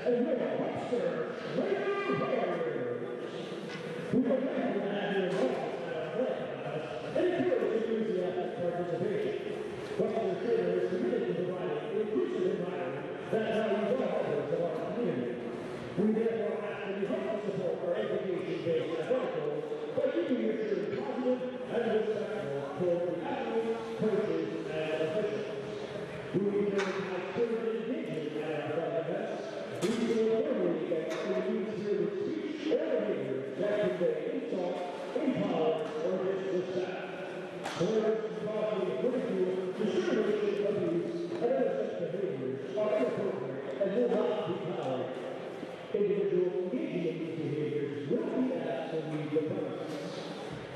And Webster, Schroeder. We will never have your voice and encourage enthusiastic participation. Webster Schroeder is committed to providing an inclusive environment that values all others of our community. We therefore ask that you help us support our education-based athletic goals by keeping your church positive and respectful toward the athletes, coaches, and officials. We encourage activity and engagement at our athletic events. We feel firmly that we use here speech or behavior that convey insult, intolerance, or disrespect. Words, talking, ridicule, discrimination, abuse, and other such behaviors are inappropriate and will not be tolerated. Individuals engaging in these behaviors will be asked to leave the premises.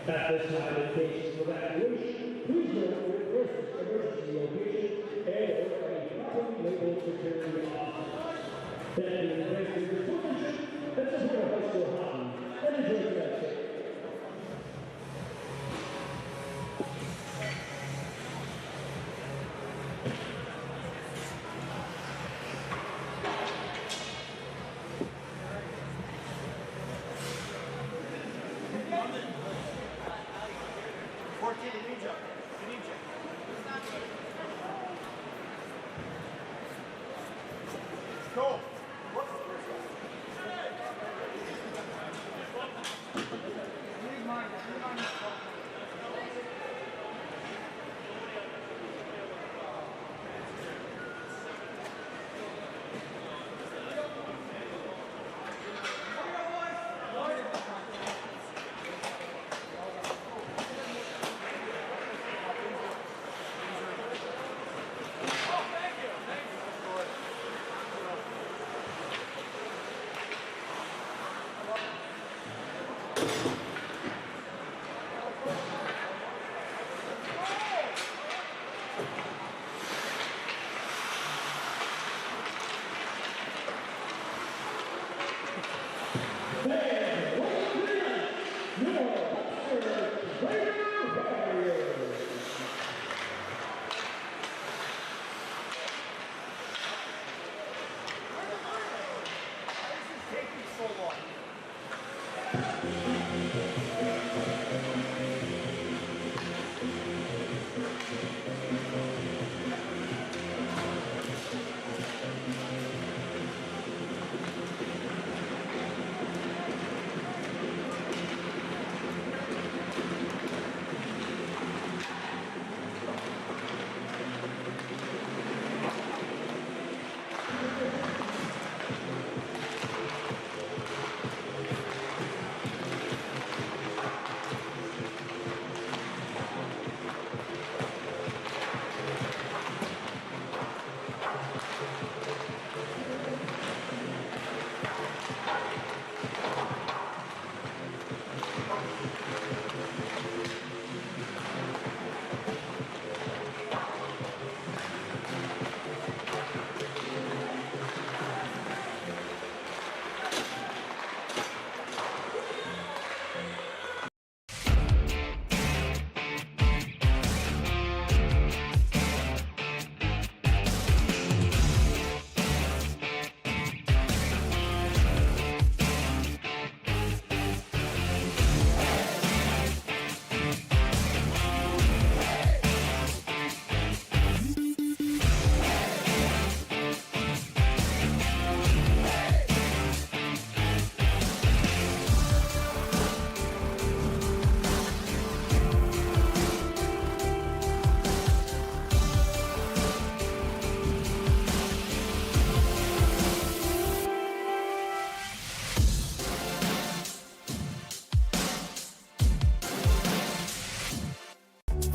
At this time, in cases of evacuation, please note your closest emergency location and/or any properly labeled security officers. Thank you for your attention and support high school hockey and enjoy that day. Go!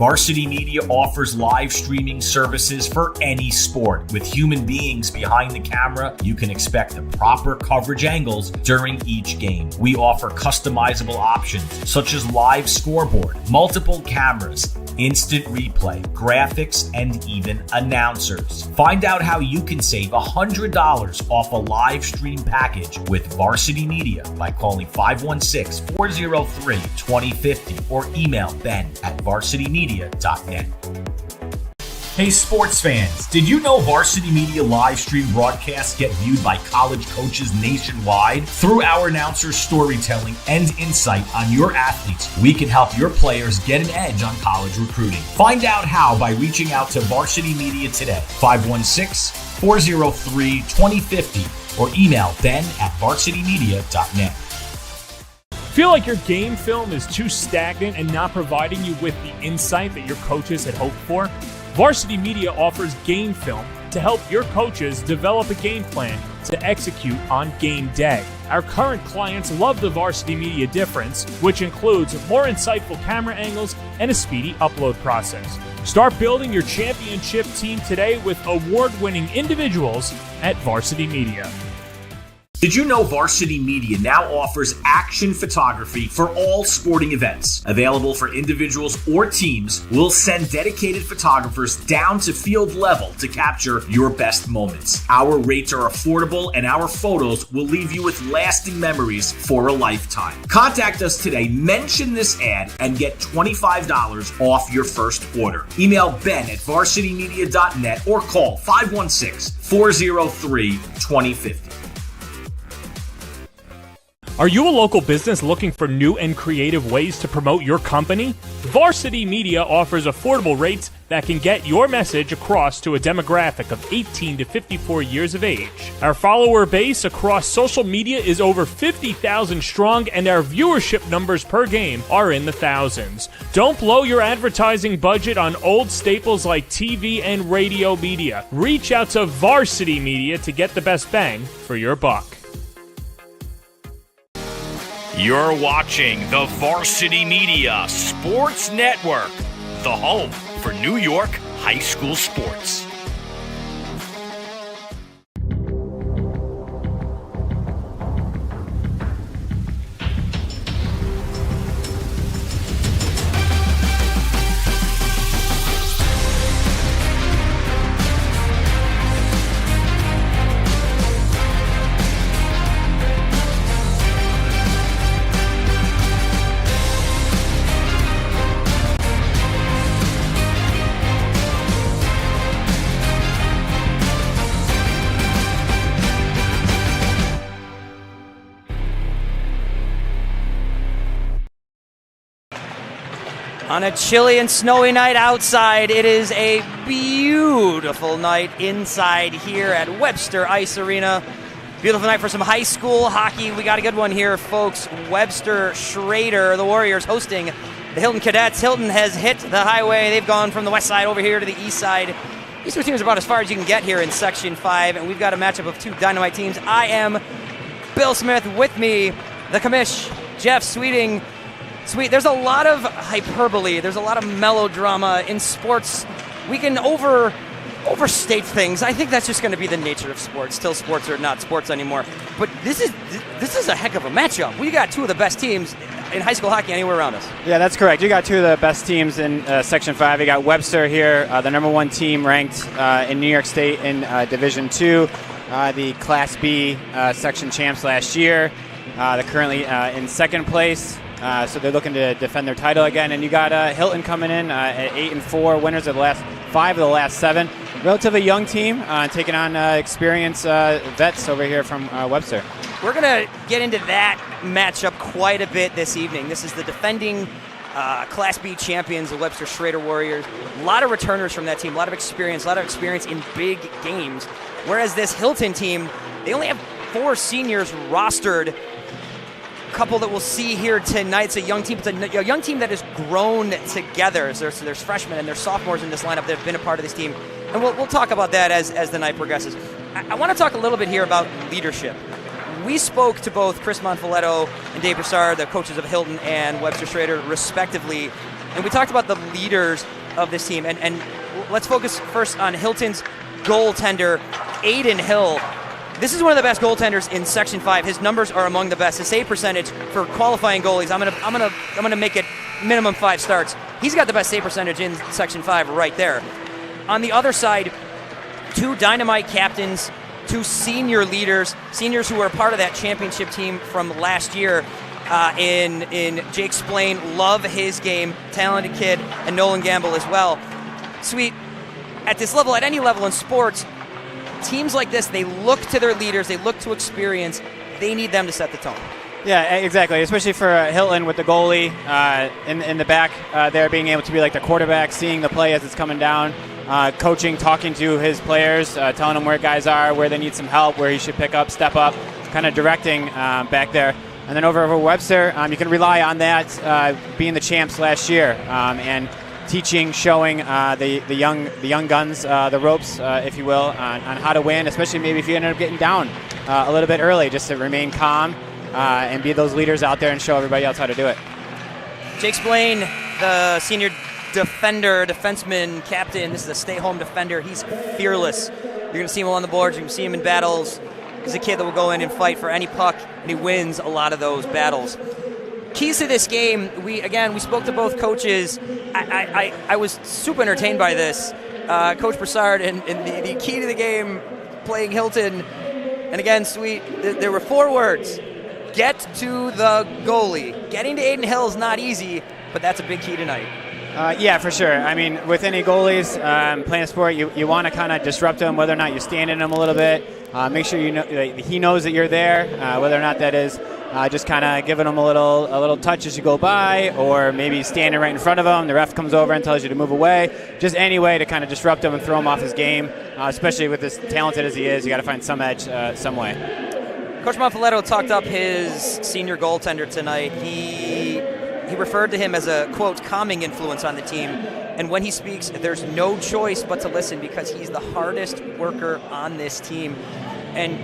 Varsity Media offers live streaming services for any sport. With human beings behind the camera, you can expect the proper coverage angles during each game. We offer customizable options such as live scoreboard, multiple cameras, instant replay, graphics, and even announcers. Find out how you can save $100 off a live stream package with Varsity Media by calling 516-403-2050 or email ben@varsitymedia.net. Hey sports fans, did you know Varsity Media live stream broadcasts get viewed by college coaches nationwide? Through our announcers' storytelling and insight on your athletes, we can help your players get an edge on college recruiting. Find out how by reaching out to Varsity Media today, 516-403-2050, or email ben@varsitymedia.net. Feel like your game film is too stagnant and not providing you with the insight that your coaches had hoped for? Varsity Media offers game film to help your coaches develop a game plan to execute on game day. Our current clients love the Varsity Media difference, which includes more insightful camera angles and a speedy upload process. Start building your championship team today with award-winning individuals at Varsity Media. Did you know Varsity Media now offers action photography for all sporting events? Available for individuals or teams, we'll send dedicated photographers down to field level to capture your best moments. Our rates are affordable and our photos will leave you with lasting memories for a lifetime. Contact us today, mention this ad, and get $25 off your first order. Email ben@varsitymedia.net or call 516-403-2050. Are you a local business looking for new and creative ways to promote your company? Varsity Media offers affordable rates that can get your message across to a demographic of 18 to 54 years of age. Our follower base across social media is over 50,000 strong, and our viewership numbers per game are in the thousands. Don't blow your advertising budget on old staples like TV and radio media. Reach out to Varsity Media to get the best bang for your buck. You're watching the Varsity Media Sports Network, the home for New York high school sports. On a chilly and snowy night outside, it is a beautiful night inside here at Webster Ice Arena. Beautiful night for some high school hockey. We got a good one here, folks. Webster, Schroeder, the Warriors hosting the Hilton Cadets. Hilton has hit the highway. They've gone from the west side over here to the east side. These two teams are about as far as you can get here in Section 5, and we've got a matchup of two dynamite teams. I am Bill Smith. With me, the commish, Jeff Sweeting. There's a lot of hyperbole. There's a lot of melodrama in sports. We can overstate things. I think that's just going to be the nature of sports. Still, sports are not sports anymore. But this is a heck of a matchup. We got two of the best teams in high school hockey anywhere around us. Yeah, that's correct. You got two of the best teams in Section 5. You got Webster here, the number one team ranked in New York State in Division 2, the Class B section champs last year. They're currently in second place. So they're looking to defend their title again. And you got Hilton coming in at 8-4, winners of the last 5 of the last 7. Relatively young team, taking on experienced vets over here from Webster. We're going to get into that matchup quite a bit this evening. This is the defending Class B champions, the Webster Schroeder Warriors. A lot of returners from that team, a lot of experience in big games. Whereas this Hilton team, they only have 4 seniors rostered. Couple that we'll see here tonight. It's a young team. It's a young team that has grown together. So there's freshmen and there's sophomores in this lineup that have been a part of this team. And we'll talk about that as the night progresses. I want to talk a little bit here about leadership. We spoke to both Chris Monfiletto and Dave Broussard, the coaches of Hilton and Webster Schroeder, respectively. And we talked about the leaders of this team. And let's focus first on Hilton's goaltender, Aiden Hill. This is one of the best goaltenders in Section 5. His numbers are among the best. His save percentage for qualifying goalies, I'm gonna make it minimum 5 starts. He's got the best save percentage in Section 5 right there. On the other side, 2 dynamite captains, 2 senior leaders, seniors who were part of that championship team from last year. In Jake Splain, love his game, talented kid, and Nolan Gamble as well. Sweet, at this level, at any level in sports, teams like this, they look to their leaders, they look to experience, they need them to set the tone. Yeah, exactly, especially for Hilton with the goalie in the back there, being able to be like the quarterback, seeing the play as it's coming down, coaching, talking to his players, telling them where guys are, where they need some help, where he should pick up, step up, kind of directing back there. And then over Webster, you can rely on that being the champs last year and teaching, showing the young guns the ropes, if you will, on how to win, especially maybe if you end up getting down a little bit early, just to remain calm and be those leaders out there and show everybody else how to do it. Jake Splain, the senior defenseman, captain. This is a stay-home defender. He's fearless. You're going to see him on the boards. You can see him in battles. He's a kid that will go in and fight for any puck, and he wins a lot of those battles. Keys to this game, we spoke to both coaches. I was super entertained by this. Coach Broussard, and the key to the game, playing Hilton, and again, Sweet, there were 4 words. Get to the goalie. Getting to Aiden Hill is not easy, but that's a big key tonight. Yeah, for sure. I mean, with any goalies playing a sport, you want to kind of disrupt them, whether or not you stand in them a little bit. Make sure he knows that you're there, whether or not that is just kind of giving him a little touch as you go by, or maybe standing right in front of him. The ref comes over and tells you to move away. Just any way to kind of disrupt him and throw him off his game, especially with as talented as he is. You got to find some edge some way. Coach Monfiletto talked up his senior goaltender tonight. He referred to him as a, quote, calming influence on the team. And when he speaks, there's no choice but to listen because he's the hardest worker on this team. And,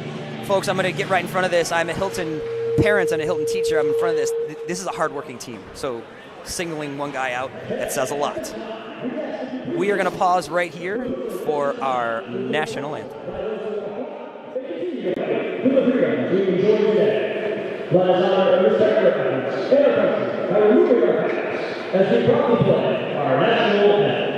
folks, I'm going to get right in front of this. I'm a Hilton parent and a Hilton teacher. I'm in front of this. This is a hard-working team. So singling one guy out, that says a lot. We are going to pause right here for our national anthem. Let us honor and respect our parents and our country by removing our hats as we proudly play our national anthem.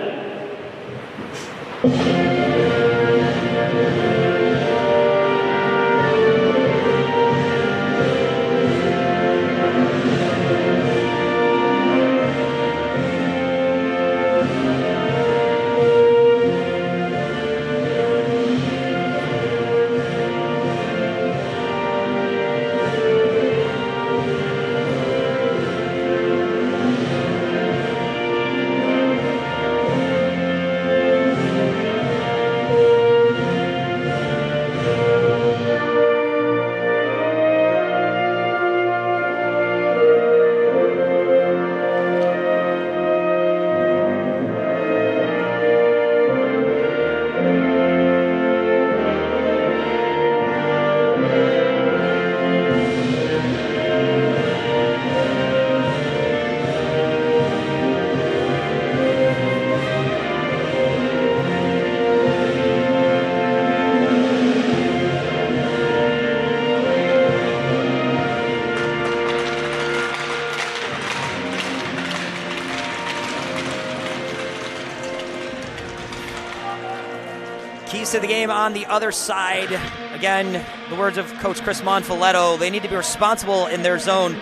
Keys to the game on the other side. Again, the words of Coach Chris Monfiletto. They need to be responsible in their zone.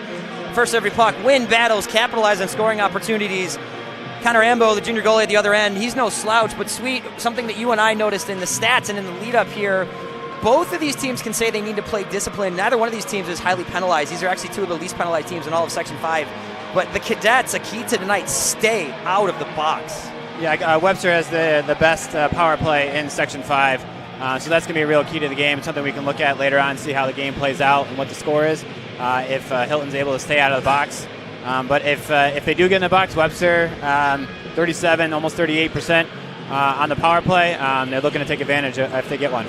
First every puck, win battles, capitalize on scoring opportunities. Connor Ambo, the junior goalie at the other end, he's no slouch, but Sweet, something that you and I noticed in the stats and in the lead up here, both of these teams can say they need to play discipline. Neither one of these teams is highly penalized. These are actually 2 of the least penalized teams in all of Section 5. But the Cadets, a key to tonight, stay out of the box. Yeah, Webster has the best power play in Section 5, so that's going to be a real key to the game. It's something we can look at later on, see how the game plays out and what the score is, if Hilton's able to stay out of the box. But if they do get in the box, Webster, 37, almost 38% on the power play, they're looking to take advantage if they get one.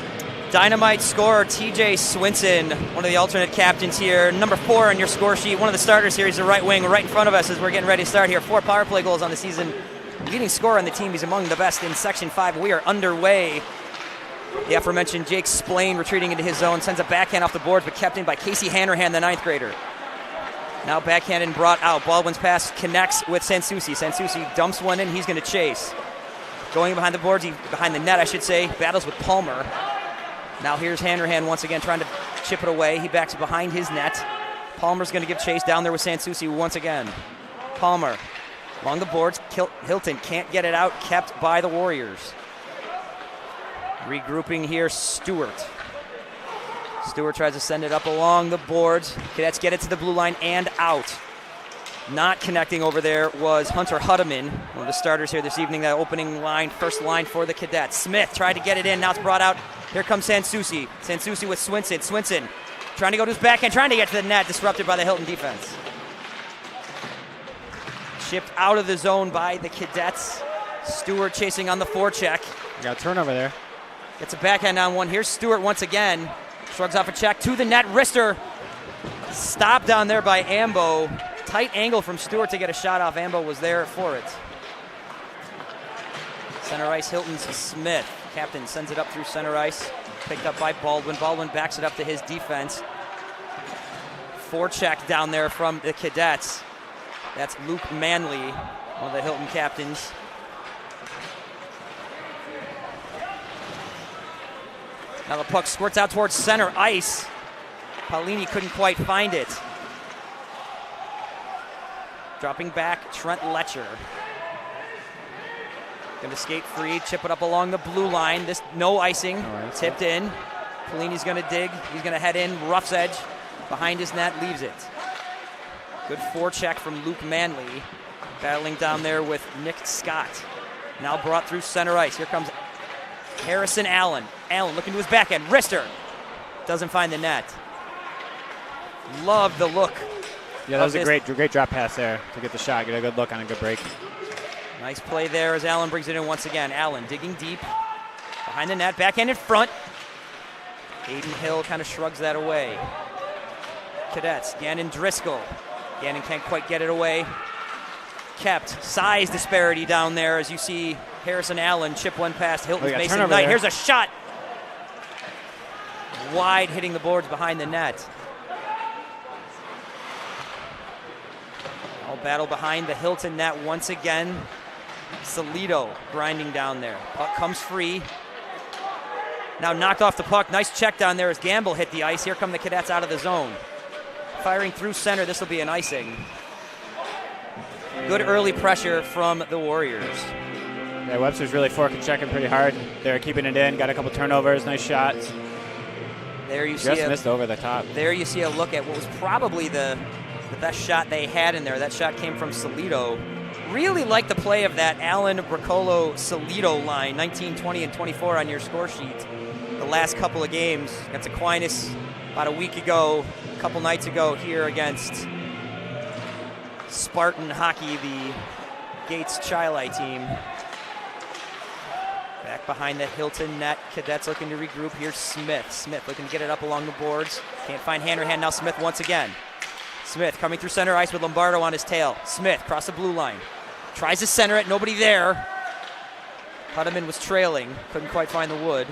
Dynamite scorer TJ Swinson, one of the alternate captains here, number 4 on your score sheet, one of the starters here. He's the right wing right in front of us as we're getting ready to start here. 4 power play goals on the season. Leading scorer on the team. He's among the best in Section 5. We are underway. The aforementioned Jake Splain retreating into his zone, sends a backhand off the boards, but kept in by Casey Hanrahan, the 9th grader. Now backhand and brought out. Baldwin's pass connects with Sansusi. Sansusi dumps one in. He's going to chase. Going behind the boards, behind the net, I should say. Battles with Palmer. Now here's Hanrahan once again trying to chip it away. He backs behind his net. Palmer's going to give chase down there with Sansusi once again. Palmer along the boards. Hilton can't get it out. Kept by the Warriors. Regrouping here, Stewart. Stewart tries to send it up along the boards. Cadets get it to the blue line and out. Not connecting over there was Hunter Huddeman, one of the starters here this evening. That opening line, first line for the Cadets. Smith tried to get it in. Now it's brought out. Here comes Sansusi. Sansusi with Swinson. Swinson trying to go to his backhand, trying to get to the net. Disrupted by the Hilton defense. Chipped out of the zone by the Cadets. Stewart chasing on the forecheck. Got a turnover there. Gets a backhand on one. Here's Stewart once again. Shrugs off a check to the net. Wrister stopped down there by Ambo. Tight angle from Stewart to get a shot off. Ambo was there for it. Center ice, Hilton's Smith. Captain sends it up through center ice. Picked up by Baldwin. Baldwin backs it up to his defense. Forecheck down there from the Cadets. That's Luke Manley, one of the Hilton captains. Now the puck squirts out towards center ice. Paulini couldn't quite find it. Dropping back, Trent Letcher. Going to skate free, chip it up along the blue line. This no icing, right, tipped in. Paulini's going to dig. He's going to head in, rough's edge. Behind his net, leaves it. Good forecheck from Luke Manley. Battling down there with Nick Scott. Now brought through center ice. Here comes Harrison Allen. Allen looking to his backhand. Wrister doesn't find the net. Love the look. Yeah, that was a great drop pass there to get the shot, get a good look on a good break. Nice play there as Allen brings it in once again. Allen digging deep behind the net, backhand in front. Aiden Hill kind of shrugs that away. Cadets, Gannon Driscoll. Gannon can't quite get it away. Kept size disparity down there as you see Harrison Allen chip one past Hilton's Mason Knight. There. Here's a shot. Wide, hitting the boards behind the net. All battle behind the Hilton net once again. Salido grinding down there. Puck comes free. Now knocked off the puck. Nice check down there as Gamble hit the ice. Here come the Cadets out of the zone. Firing through center. This will be an icing. Good early pressure from the Warriors. Yeah, Webster's really forking checking pretty hard. They're keeping it in. Got a couple turnovers. Nice shots. There you just missed over the top. There you see a look at what was probably the best shot they had in there. That shot came from Salido. Really like the play of that Allen, Bracolo, Salido line, 19, 20, and 24 on your score sheet. The last couple of games against Aquinas about a week ago, a couple nights ago here against Spartan Hockey, the Gates Chili team. Back behind the Hilton net, Cadets looking to regroup. Here's Smith. Smith looking to get it up along the boards. Can't find Hanrahan. Now Smith once again. Smith coming through center ice with Lombardo on his tail. Smith across the blue line. Tries to center it. Nobody there. Huddeman was trailing. Couldn't quite find the wood.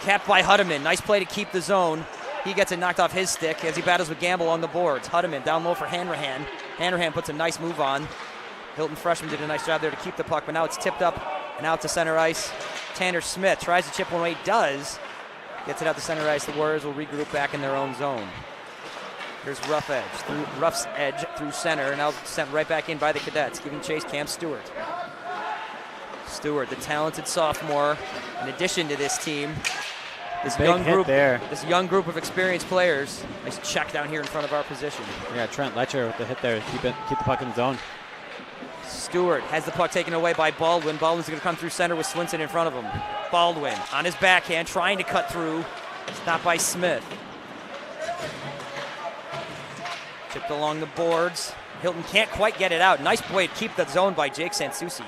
Capped by Huddeman. Nice play to keep the zone. He gets it knocked off his stick as he battles with Gamble along the boards. Huddeman down low for Hanrahan. Hanrahan puts a nice move on. Hilton freshman did a nice job there to keep the puck, but now it's tipped up and out to center ice. Tanner Smith tries to chip one away. Does. Gets it out to center ice. The Warriors will regroup back in their own zone. Here's Ruff's edge through center. Now sent right back in by the Cadets. Giving chase, Cam Stewart. Stewart, the talented sophomore, in addition to this team. This young group of experienced players. Nice check down here in front of our position. Yeah, Trent Letcher with the hit there. Keep the puck in the zone. Stewart has the puck taken away by Baldwin. Baldwin's going to come through center with Swinson in front of him. Baldwin on his backhand, trying to cut through. Stopped by Smith. Chipped along the boards. Hilton can't quite get it out. Nice play to keep the zone by Jake Sansusi.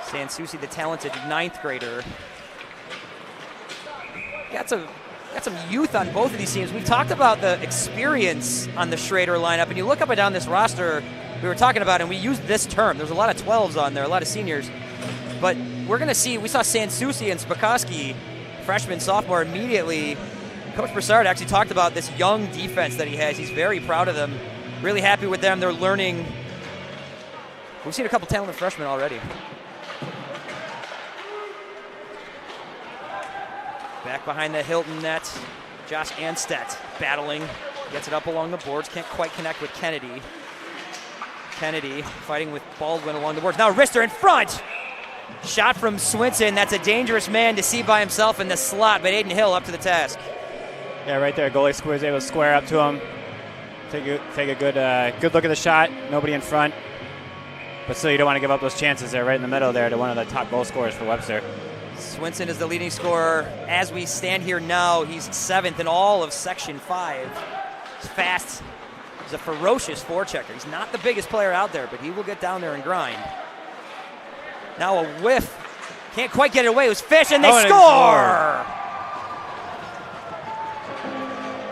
Sansusi, the talented 9th grader. Got some youth on both of these teams. We've talked about the experience on the Schroeder lineup, and you look up and down this roster we were talking about, and we used this term. There's a lot of 12s on there, a lot of seniors. But we're going to see, we saw Sansusi and Spikoski, freshman, sophomore, immediately Coach Broussard actually talked about this young defense that he has. He's very proud of them, really happy with them. They're learning. We've seen a couple talented freshmen already. Back behind the Hilton net, Josh Anstedt battling, gets it up along the boards, can't quite connect with Kennedy. Kennedy fighting with Baldwin along the boards. Now Webster in front. Shot from Swinson. That's a dangerous man to see by himself in the slot, but Aiden Hill up to the task. Yeah, right there. Goalie was able to square up to him. Take a good look at the shot. Nobody in front. But still, you don't want to give up those chances there right in the middle there to one of the top goal scorers for Webster. Swinson is the leading scorer. As we stand here now, he's 7th in all of Section 5. He's fast. He's a ferocious forechecker. He's not the biggest player out there, but he will get down there and grind. Now a whiff. Can't quite get it away. It was Fish, and they score!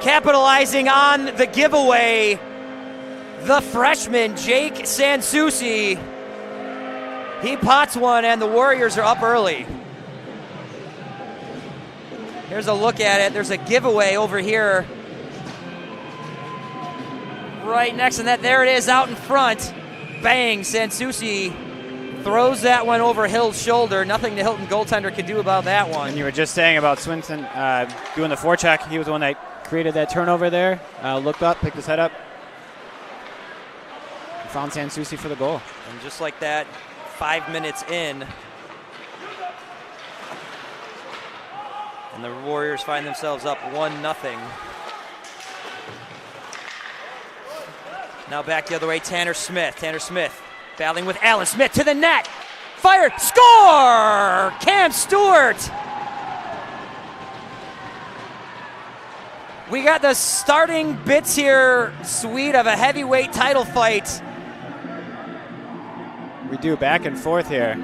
Capitalizing on the giveaway, the freshman, Jake Sansucci. He pots one, and the Warriors are up early. Here's a look at it. There's a giveaway over here. Right next to that. There it is out in front. Bang, Sansucci throws that one over Hill's shoulder. Nothing the Hilton goaltender could do about that one. And you were just saying about Swinson doing the forecheck. He was the one that created that turnover there. Looked up, picked his head up. Found Sansucci for the goal. And just like that, 5 minutes in, and the Warriors find themselves up 1-0. Now back the other way, Tanner Smith. Tanner Smith battling with Allen Smith to the net. Fired, score! Cam Stewart. We got the starting bits here, Sweet, of a heavyweight title fight. We do back and forth here.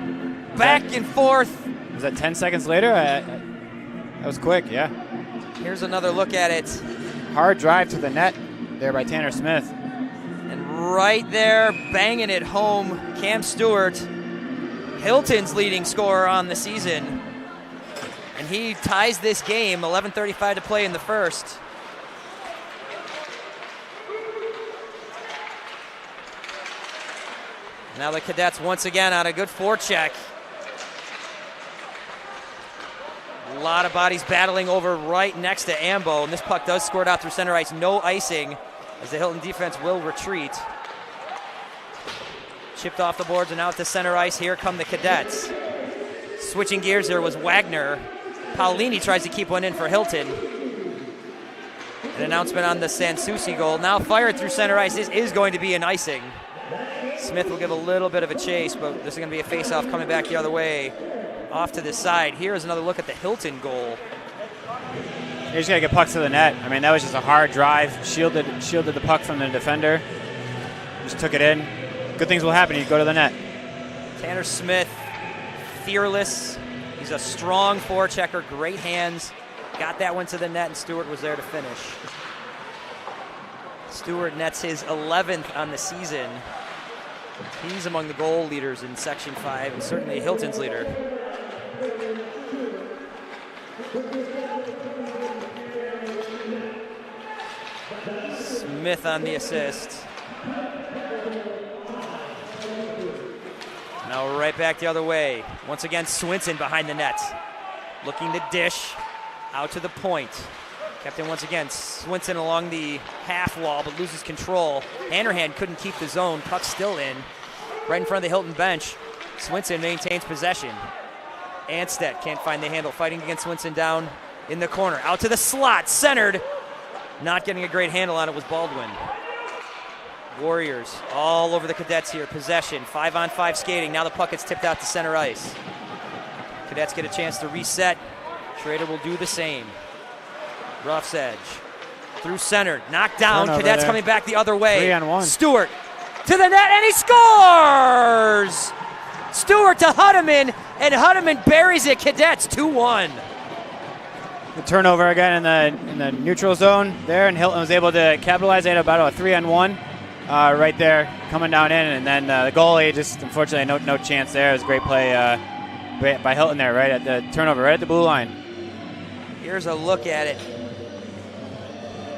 Back and forth. Was that 10 seconds later? That was quick, yeah. Here's another look at it. Hard drive to the net there by Tanner Smith. And right there, banging it home, Cam Stewart, Hilton's leading scorer on the season. And he ties this game, 11:35 to play in the first. Now the Cadets once again on a good forecheck. A lot of bodies battling over right next to Ambo, and this puck does score it out through center ice. No icing as the Hilton defense will retreat. Chipped off the boards and out to center ice. Here come the Cadets. Switching gears there was Wagner. Paolini tries to keep one in for Hilton. An announcement on the Sansucci goal. Now fired through center ice. This is going to be an icing. Smith will give a little bit of a chase, but this is going to be a face-off coming back the other way. Off to the side. Here is another look at the Hilton goal. You just got to get pucks to the net. I mean, that was just a hard drive. Shielded the puck from the defender. Just took it in. Good things will happen. You go to the net. Tanner Smith, fearless. He's a strong forechecker, great hands. Got that one to the net, and Stewart was there to finish. Stewart nets his 11th on the season. He's among the goal leaders in Section 5, and certainly Hilton's leader. Smith on the assist. Now right back the other way. Once again, Swinson behind the net. Looking to dish out to the point. Kept in once again. Swinson along the half wall, but loses control. Handerhand couldn't keep the zone. Puck still in. Right in front of the Hilton bench. Swinson maintains possession. Anstedt can't find the handle. Fighting against Swinson down in the corner. Out to the slot. Centered. Not getting a great handle on it was Baldwin. Warriors all over the Cadets here. Possession. 5-on-5 skating. Now the puck gets tipped out to center ice. Cadets get a chance to reset. Schroeder will do the same. Rough's edge. Through center. Knocked down. Turnover Cadets there. coming back the other way. 3-on-1. Stewart to the net, and he scores! Stewart to Hutteman, and Hutteman buries it. Cadets 2-1. The turnover again in the neutral zone there, and Hilton was able to capitalize. They had about a 3-on-1 right there coming down in, and then the goalie just unfortunately no chance there. It was a great play by Hilton there, right at the turnover, right at the blue line. Here's a look at it.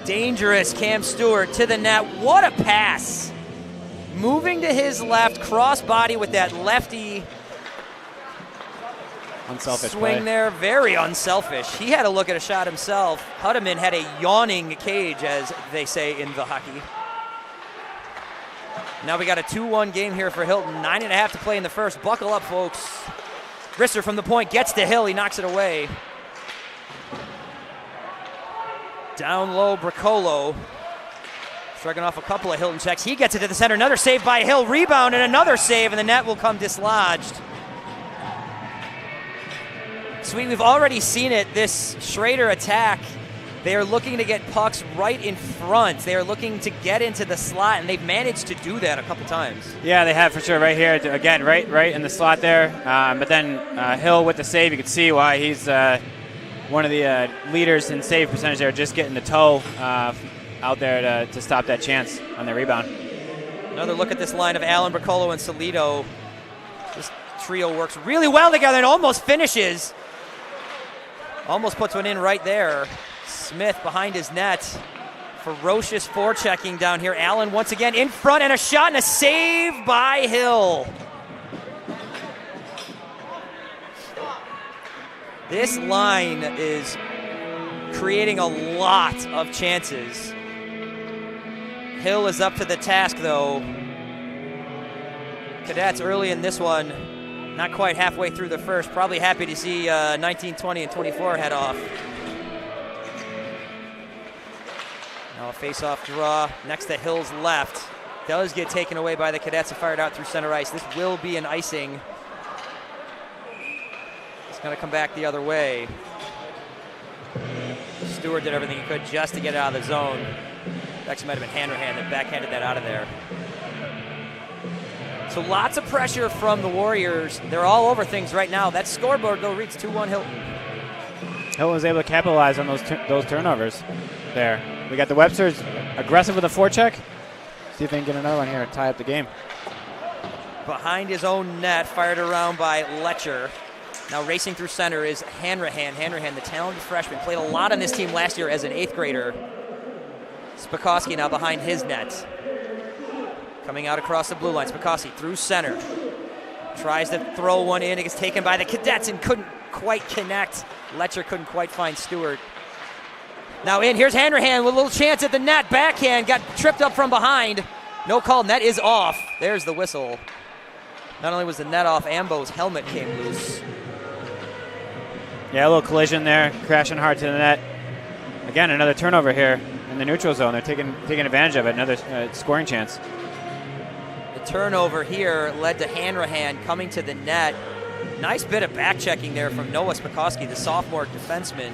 Dangerous Cam Stewart to the net. What a pass. Moving to his left, cross body with that lefty Unselfish swing play. there. Very unselfish. He had a look at a shot himself. Hudeman had a yawning cage, as they say in the hockey. Now we got a 2-1 game here for Hilton. 9.5 to play in the first. Buckle up, folks. Risser from the point gets to Hill. He knocks it away. Down low, Bricolo. Shrugging off a couple of Hilton checks. He gets it to the center. Another save by Hill. Rebound and another save, and the net will come dislodged. Sweet, we've already seen it. This Schroeder attack, they are looking to get pucks right in front. They are looking to get into the slot, and they've managed to do that a couple times. Yeah, they have for sure. Right here, again, right in the slot there. But then Hill with the save, you can see why he's one of the leaders in save percentage there, just getting the toe out there to stop that chance on the rebound. Another look at this line of Allen, Bricolo, and Salido. This trio works really well together and almost finishes. Almost puts one in right there. Smith behind his net. Ferocious forechecking down here. Allen once again in front, and a shot and a save by Hill. This line is creating a lot of chances. Hill is up to the task, though. Cadets early in this one, not quite halfway through the first, probably happy to see 19, 20, and 24 head off. Now a face-off draw next to Hill's left. Does get taken away by the Cadets and fired out through center ice. This will be an icing. It's going to come back the other way. Stewart did everything he could just to get it out of the zone. Actually might have been Hanrahan that backhanded that out of there. So lots of pressure from the Warriors. They're all over things right now. That scoreboard, though, reads 2-1 Hilton. Hilton was able to capitalize on those turnovers there. We got the Websters aggressive with a forecheck. See if they can get another one here and tie up the game. Behind his own net, fired around by Letcher. Now racing through center is Hanrahan. Hanrahan, the talented freshman, played a lot on this team last year as an 8th grader. Spikoski now behind his net. Coming out across the blue line, Spikoski through center. Tries to throw one in, it gets taken by the Cadets and couldn't quite connect. Letcher couldn't quite find Stewart. Now in, here's Hanrahan with a little chance at the net. Backhand, got tripped up from behind. No call, net is off. There's the whistle. Not only was the net off, Ambo's helmet came loose. Yeah, a little collision there, crashing hard to the net. Again, another turnover here in the neutral zone. They're taking advantage of it, another scoring chance. The turnover here led to Hanrahan coming to the net. Nice bit of back checking there from Noah Spikoski, the sophomore defenseman.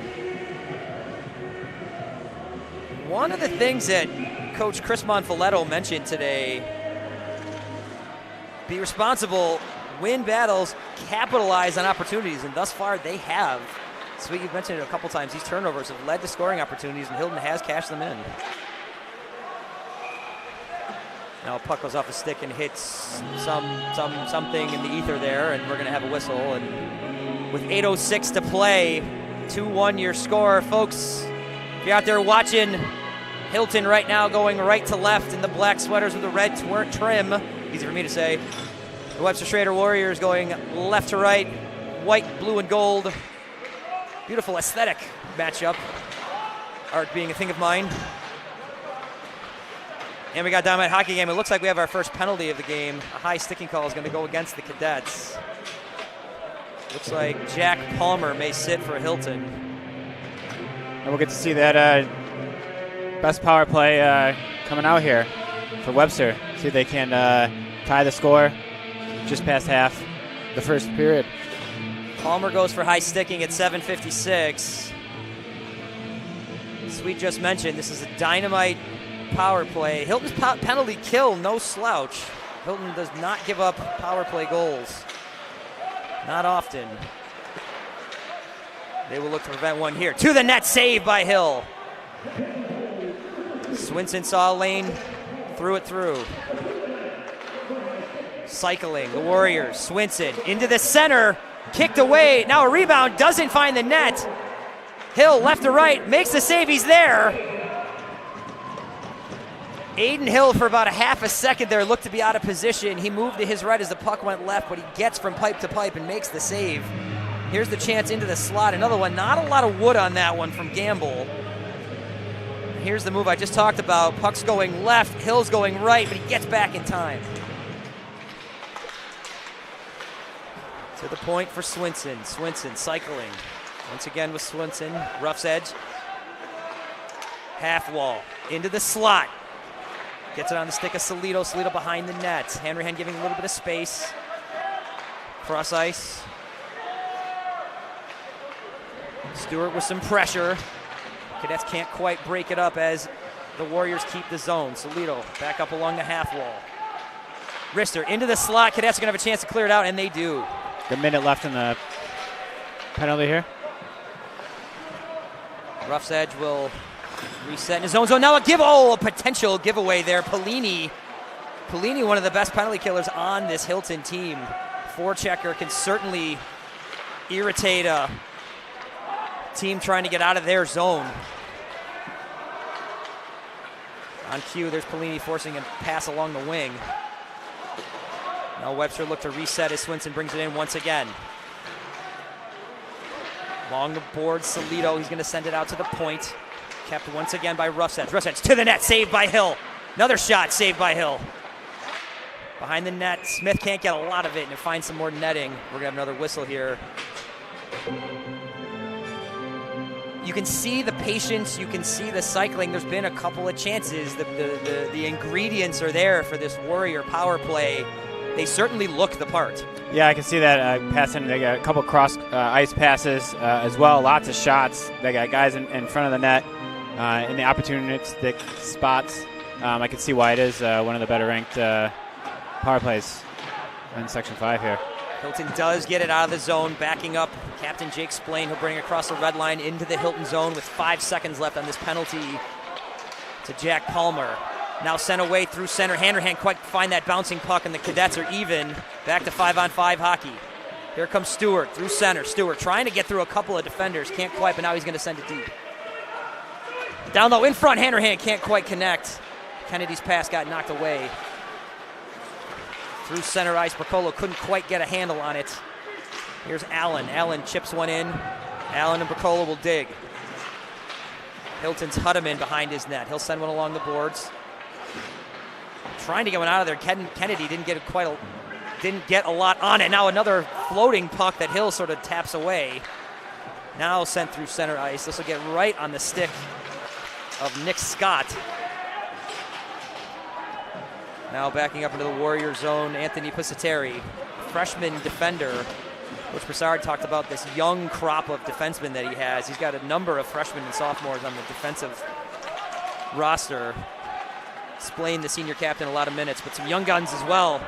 One of the things that Coach Chris Monfoletto mentioned today, be responsible, win battles, capitalize on opportunities, and thus far they have. So you've mentioned it a couple times, these turnovers have led to scoring opportunities, and Hilton has cashed them in. Now puck goes off the stick and hits something in the ether there, and we're going to have a whistle. And with 8:06 to play, 2-1 your score. Folks, if you're out there watching, Hilton right now going right to left in the black sweaters with the red trim. Easy for me to say. The Webster Schroeder Warriors going left to right, white, blue, and gold. Beautiful aesthetic matchup. Art being a thing of mine. And we got Dynamite Hockey Game. It looks like we have our first penalty of the game. A high sticking call is going to go against the Cadets. Looks like Jack Palmer may sit for Hilton. And we'll get to see that best power play coming out here for Webster. See if they can tie the score just past half the first period. Palmer goes for high sticking at 7:56. Sweet just mentioned, this is a dynamite power play. Hilton's penalty kill, no slouch. Hilton does not give up power play goals. Not often. They will look to prevent one here. To the net, save by Hill. Swinson saw a lane, threw it through. Cycling, the Warriors, Swinson into the center, kicked away. Now a rebound, doesn't find the net. Hill left to right, makes the save, he's there. Aiden Hill, for about a half a second there, looked to be out of position. He moved to his right as the puck went left, but he gets from pipe to pipe and makes the save. Here's the chance into the slot. Another one. Not a lot of wood on that one from Gamble. Here's the move I just talked about. Puck's going left, Hill's going right, but he gets back in time. To the point for Swinson. Swinson cycling. Once again with Swinson. Rough's edge. Half wall. Into the slot. Gets it on the stick of Solito. Solito behind the net. Hanrahan giving a little bit of space. Cross ice. Stewart with some pressure. Cadets can't quite break it up as the Warriors keep the zone. Solito back up along the half wall. Rister into the slot. Cadets are going to have a chance to clear it out, and they do. Good minute left in the penalty here. Rough's edge will reset in his own zone. Now a potential giveaway there. Polini, one of the best penalty killers on this Hilton team. Forechecker can certainly irritate a team trying to get out of their zone. On cue, there's Polini forcing a pass along the wing. Now Webster looked to reset as Swinson brings it in once again. Along the board, Solito, he's going to send it out to the point. Kept once again by Rough's edge. Rough's edge to the net, saved by Hill. Another shot, saved by Hill. Behind the net, Smith can't get a lot of it, and it finds some more netting. We're going to have another whistle here. You can see the patience, you can see the cycling. There's been a couple of chances. The ingredients are there for this Warrior power play. They certainly look the part. Yeah, I can see that passing. They got a couple cross ice passes as well. Lots of shots. They got guys in front of the net in the opportunistic spots. I can see why it is one of the better ranked power plays in Section 5 here. Hilton does get it out of the zone, backing up. Captain Jake Splain, he'll bring it across the red line into the Hilton zone with 5 seconds left on this penalty to Jack Palmer. Now sent away through center. Hanrahan quite find that bouncing puck, and the Cadets are even. Back to 5-on-5 hockey. Here comes Stewart through center. Stewart trying to get through a couple of defenders. Can't quite, but now he's going to send it deep. Down low in front, Hanrahan can't quite connect. Kennedy's pass got knocked away. Through center ice, Bracolo couldn't quite get a handle on it. Here's Allen. Allen chips one in. Allen and Bracolo will dig. Hilton's Huddeman behind his net. He'll send one along the boards. Trying to get one out of there. Kennedy didn't get a lot on it. Now another floating puck that Hill sort of taps away. Now sent through center ice. This will get right on the stick of Nick Scott. Now backing up into the Warrior zone, Anthony Pisateri, freshman defender. Coach Broussard talked about this young crop of defensemen that he has. He's got a number of freshmen and sophomores on the defensive roster. Splain, the senior captain, a lot of minutes, but some young guns as well.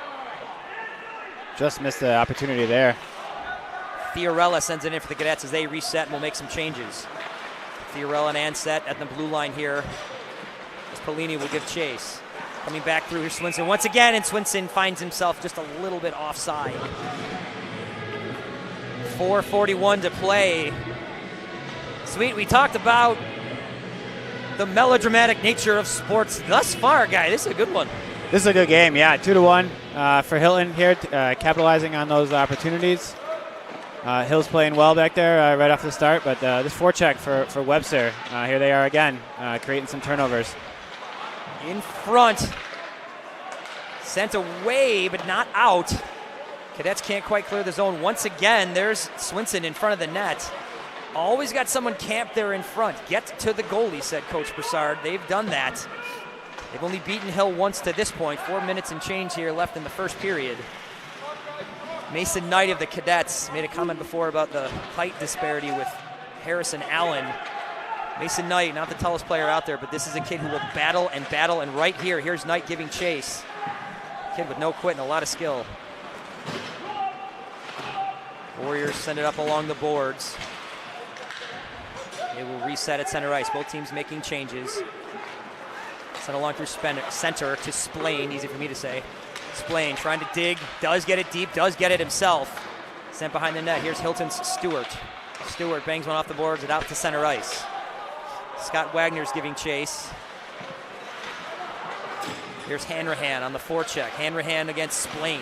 Just missed the opportunity there. Fiorella sends it in for the Cadets as they reset and will make some changes. Fiorella and Ansett at the blue line here. As Polini will give chase. Coming back through, here's Swinson once again, and Swinson finds himself just a little bit offside. 4:41 to play. Sweet, we talked about the melodramatic nature of sports thus far, guy. This is a good one. This is a good game, yeah. 2-1 for Hilton here, capitalizing on those opportunities. Hill's playing well back there right off the start, but this forecheck for Webster. Here they are again, creating some turnovers. In front. Sent away, but not out. Cadets can't quite clear the zone. Once again, there's Swinson in front of the net. Always got someone camped there in front. Get to the goalie, said Coach Broussard. They've done that. They've only beaten Hill once to this point. 4 minutes and change here left in the first period. Mason Knight of the Cadets made a comment before about the height disparity with Harrison Allen. Mason Knight, not the tallest player out there, but this is a kid who will battle, and right here, here's Knight giving chase. Kid with no quit and a lot of skill. Warriors send it up along the boards. They will reset at center ice. Both teams making changes. Sent along through center to Splain, easy for me to say. Splain trying to dig, does get it deep, does get it himself. Sent behind the net, here's Hilton's Stewart. Stewart bangs one off the boards and out to center ice. Scott Wagner's giving chase. Here's Hanrahan on the forecheck. Hanrahan against Splain.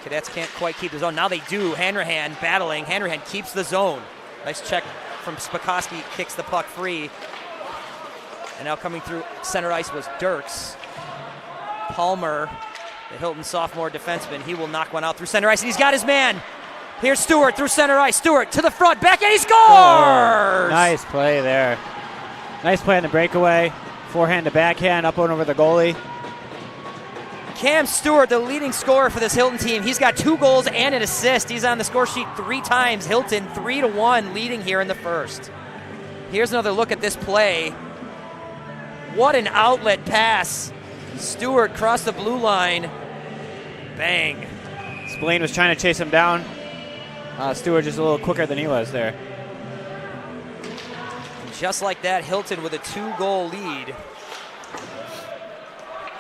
Cadets can't quite keep the zone. Now they do. Hanrahan battling. Hanrahan keeps the zone. Nice check from Spikoski, kicks the puck free. And now coming through center ice was Dirks. Palmer, the Hilton sophomore defenseman, he will knock one out through center ice, and he's got his man. Here's Stewart through center ice. Stewart to the front, back, and he scores! Oh, nice play there. Nice play on the breakaway. Forehand to backhand, up and over the goalie. Cam Stewart, the leading scorer for this Hilton team. He's got 2 goals and an assist. He's on the score sheet 3 times. Hilton 3-1 leading here in the first. Here's another look at this play. What an outlet pass. Stewart crossed the blue line. Bang. Splain was trying to chase him down. Stewart just a little quicker than he was there. Just like that, Hilton with a 2-goal lead.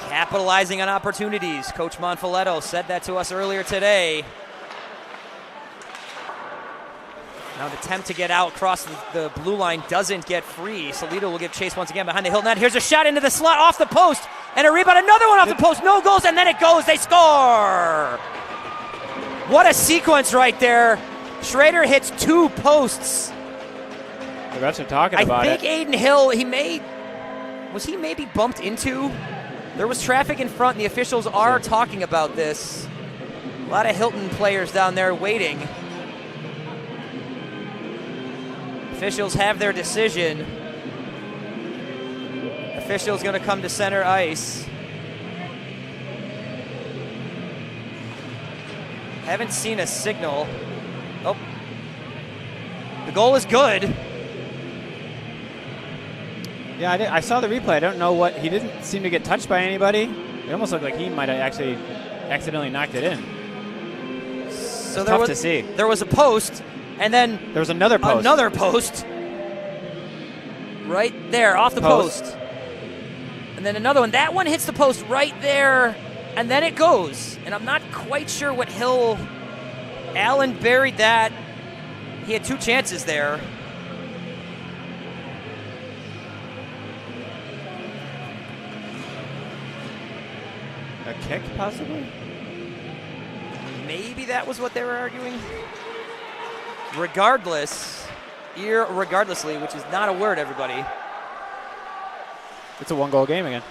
Capitalizing on opportunities. Coach Monfiletto said that to us earlier today. Now an attempt to get out across the blue line doesn't get free. Salito will give chase once again behind the Hilton net. Here's a shot into the slot off the post. And a rebound, another one off the post. No goals, and then it goes. They score! What a sequence right there. Schroeder hits 2 posts. The refs are talking about it. I think Aiden Hill, was he maybe bumped into? There was traffic in front, and the officials are talking about this. A lot of Hilton players down there waiting. Officials have their decision. Official's going to come to center ice. Haven't seen a signal. Oh. The goal is good. Yeah, I saw the replay. I don't know what, he didn't seem to get touched by anybody. It almost looked like he might have actually accidentally knocked it in. So it's tough to see. There was a post, and then there was another post. Another post. Right there, off the post. And then another one. That one hits the post right there, and then it goes. And I'm not quite sure what Hill. Allen buried that. He had 2 chances there. A kick, possibly? Maybe that was what they were arguing. Regardlessly, which is not a word, everybody. It's a 1-goal game again.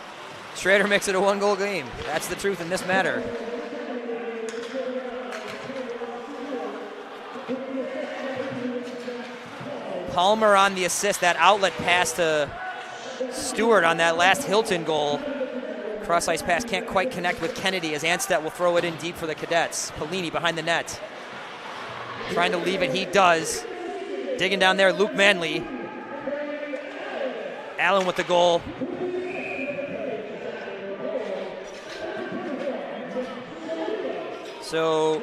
Schroeder makes it a 1-goal game. That's the truth in this matter. Palmer on the assist, that outlet pass to Stewart on that last Hilton goal. Cross-ice pass can't quite connect with Kennedy as Anstedt will throw it in deep for the Cadets. Pellini behind the net. Trying to leave it, he does. Digging down there, Luke Manley. Allen with the goal. So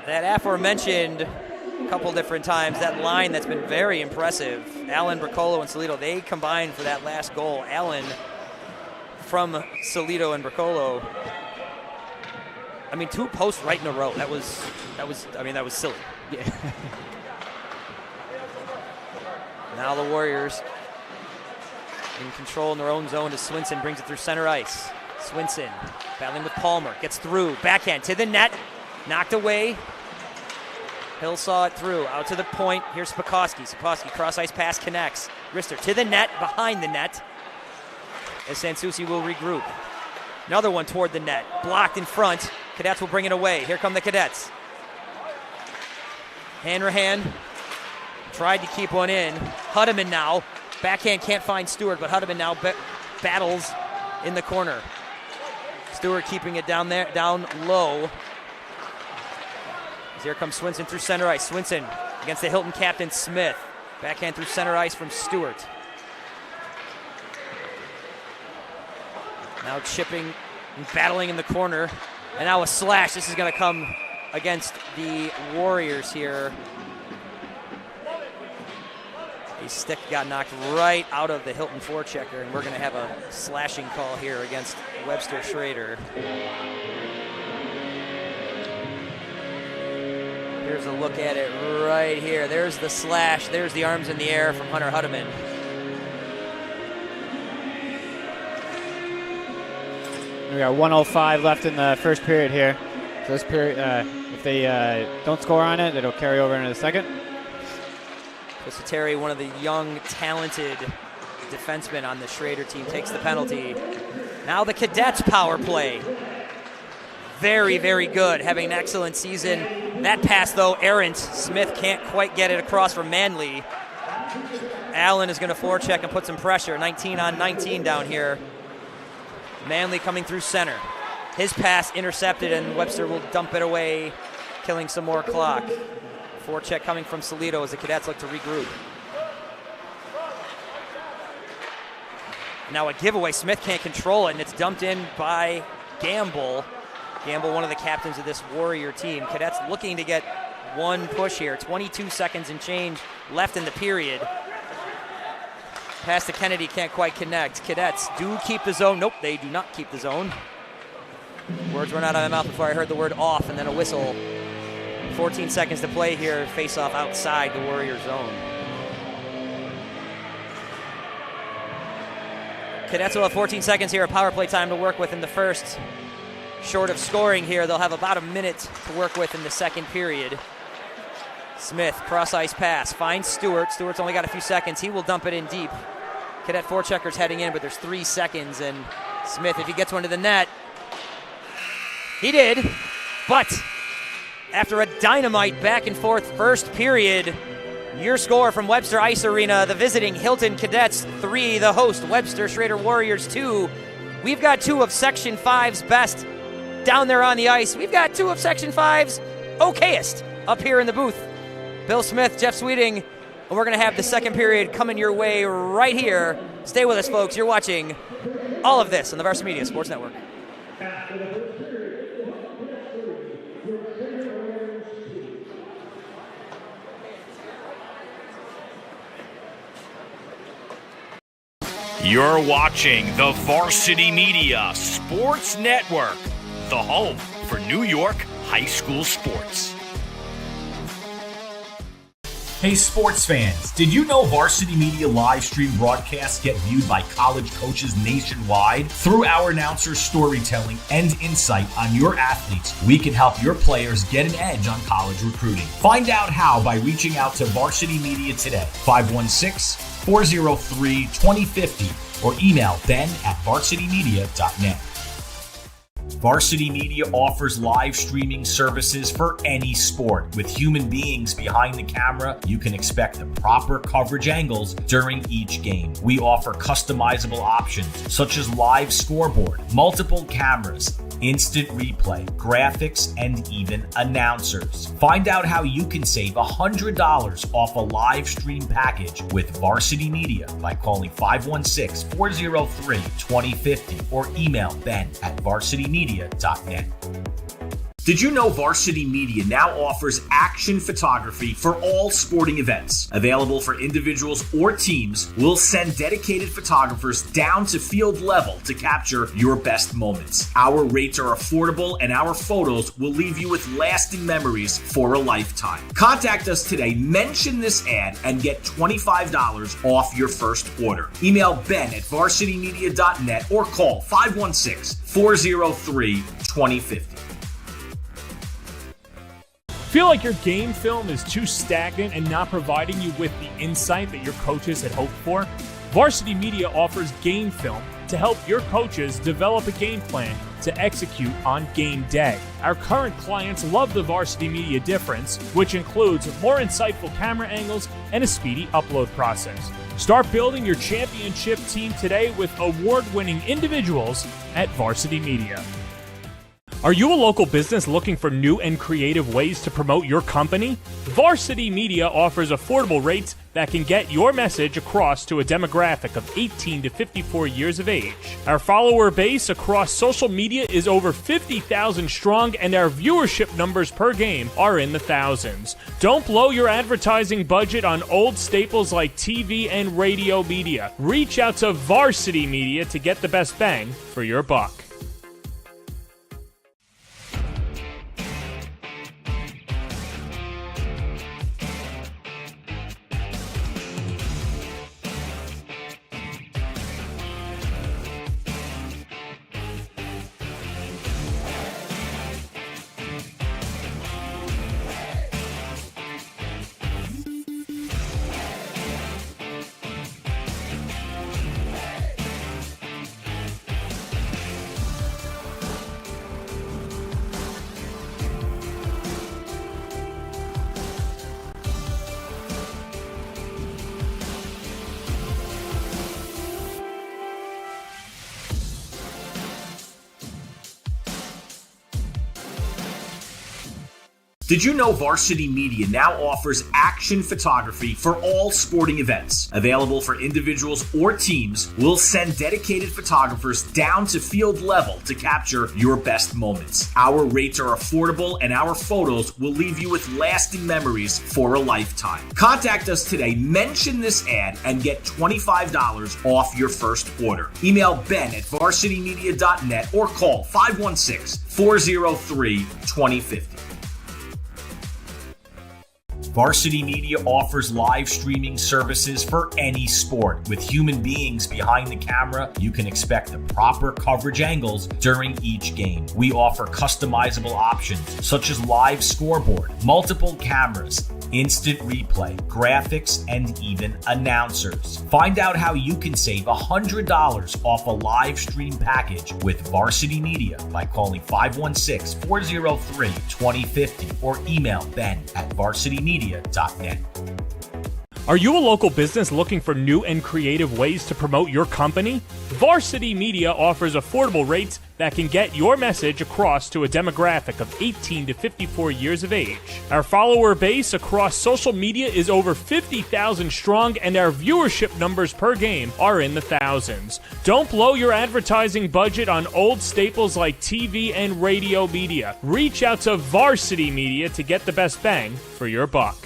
that aforementioned a couple different times, that line that's been very impressive. Allen, Bricolo, and Salito, they combined for that last goal. Allen from Salito and Bricolo. I mean, 2 posts right in a row. That was silly. Yeah. Now the Warriors in control in their own zone as Swinson brings it through center ice. Swinson battling with Palmer, gets through, backhand to the net, knocked away. Hill saw it through, out to the point. Here's Spikoski. Spikoski cross-ice pass connects. Rister to the net, behind the net, as Sansucci will regroup. Another one toward the net, blocked in front. Cadets will bring it away. Here come the Cadets. Hanrahan tried to keep one in. Hudeman now. Backhand can't find Stewart, but Hudeman now battles in the corner. Stewart keeping it down there, down low. As here comes Swinson through center ice. Swinson against the Hilton captain Smith. Backhand through center ice from Stewart. Now chipping and battling in the corner. And now a slash. This is going to come against the Warriors here. A stick got knocked right out of the Hilton forechecker, and we're going to have a slashing call here against Webster Schroeder. Here's a look at it right here. There's the slash. There's the arms in the air from Hunter Hudeman. We got 1:05 left in the first period here. So this period, if they don't score on it, it'll carry over into the second. So Terry, one of the young, talented defensemen on the Schroeder team, takes the penalty. Now the Cadets power play. Very, very good, having an excellent season. That pass, though, errant. Smith can't quite get it across from Manley. Allen is going to forecheck and put some pressure. 19 on 19 down here. Manley coming through center. His pass intercepted, and Webster will dump it away, killing some more clock. Forecheck coming from Salido as the Cadets look to regroup. Now a giveaway. Smith can't control it, and it's dumped in by Gamble. Gamble, one of the captains of this Warrior team. Cadets looking to get one push here. 22 seconds and change left in the period. Pass to Kennedy, can't quite connect. Cadets do keep the zone. Nope, they do not keep the zone. Words run out of my mouth before I heard the word off, and then a whistle. 14 seconds to play here. Face off outside the Warrior zone. Cadets will have 14 seconds here, a power play time to work with in the first. Short of scoring here, they'll have about a minute to work with in the second period. Smith, cross-ice pass, finds Stewart. Stewart's only got a few seconds. He will dump it in deep. Cadet forechecker's heading in, but there's 3 seconds, and Smith, if he gets one to the net, he did, but after a dynamite back-and-forth first period, your score from Webster Ice Arena, the visiting Hilton Cadets 3, the host Webster Schroeder Warriors 2. We've got 2 of Section 5's best down there on the ice. We've got 2 of Section 5's okayest up here in the booth. Bill Smith, Jeff Sweeting, and we're going to have the second period coming your way right here. Stay with us, folks. You're watching all of this on the Varsity Media Sports Network. You're watching the Varsity Media Sports Network, the home for New York high school sports. Hey sports fans, did you know Varsity Media live stream broadcasts get viewed by college coaches nationwide? Through our announcers' storytelling and insight on your athletes, we can help your players get an edge on college recruiting. Find out how by reaching out to Varsity Media today, 516-403-2050, or email ben@varsitymedia.net. Varsity Media offers live streaming services for any sport. With human beings behind the camera, you can expect the proper coverage angles during each game. We offer customizable options such as live scoreboard, multiple cameras, instant replay, graphics, and even announcers. Find out how you can save $100 off a live stream package with Varsity Media by calling 516-403-2050 or email ben@varsitymedia.net. Did you know Varsity Media now offers action photography for all sporting events? Available for individuals or teams, we'll send dedicated photographers down to field level to capture your best moments. Our rates are affordable and our photos will leave you with lasting memories for a lifetime. Contact us today, mention this ad, and get $25 off your first order. Email ben@varsitymedia.net or call 516-403-2050. Feel like your game film is too stagnant and not providing you with the insight that your coaches had hoped for? Varsity Media offers game film to help your coaches develop a game plan to execute on game day. Our current clients love the Varsity Media difference, which includes more insightful camera angles and a speedy upload process. Start building your championship team today with award-winning individuals at Varsity Media. Are you a local business looking for new and creative ways to promote your company? Varsity Media offers affordable rates that can get your message across to a demographic of 18 to 54 years of age. Our follower base across social media is over 50,000 strong, and our viewership numbers per game are in the thousands. Don't blow your advertising budget on old staples like TV and radio media. Reach out to Varsity Media to get the best bang for your buck. Did you know Varsity Media now offers action photography for all sporting events? Available for individuals or teams, we'll send dedicated photographers down to field level to capture your best moments. Our rates are affordable and our photos will leave you with lasting memories for a lifetime. Contact us today, mention this ad, and get $25 off your first order. Email ben@varsitymedia.net or call 516-403-2050. Varsity Media offers live streaming services for any sport. With human beings behind the camera, you can expect the proper coverage angles during each game. We offer customizable options such as live scoreboard, multiple cameras, instant replay, graphics, and even announcers. Find out how you can save $100 off a live stream package with Varsity Media by calling 516-403-2050 or email ben@varsitymedia.net. Are you a local business looking for new and creative ways to promote your company? Varsity Media offers affordable rates that can get your message across to a demographic of 18 to 54 years of age. Our follower base across social media is over 50,000 strong, and our viewership numbers per game are in the thousands. Don't blow your advertising budget on old staples like TV and radio media. Reach out to Varsity Media to get the best bang for your buck.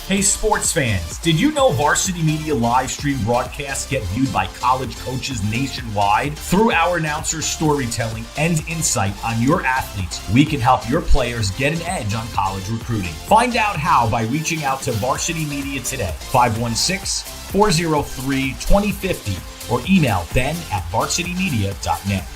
Hey sports fans, did you know Varsity Media live stream broadcasts get viewed by college coaches nationwide? Through our announcers' storytelling and insight on your athletes, we can help your players get an edge on college recruiting. Find out how by reaching out to Varsity Media today, 516-403-2050, or email ben@varsitymedia.net.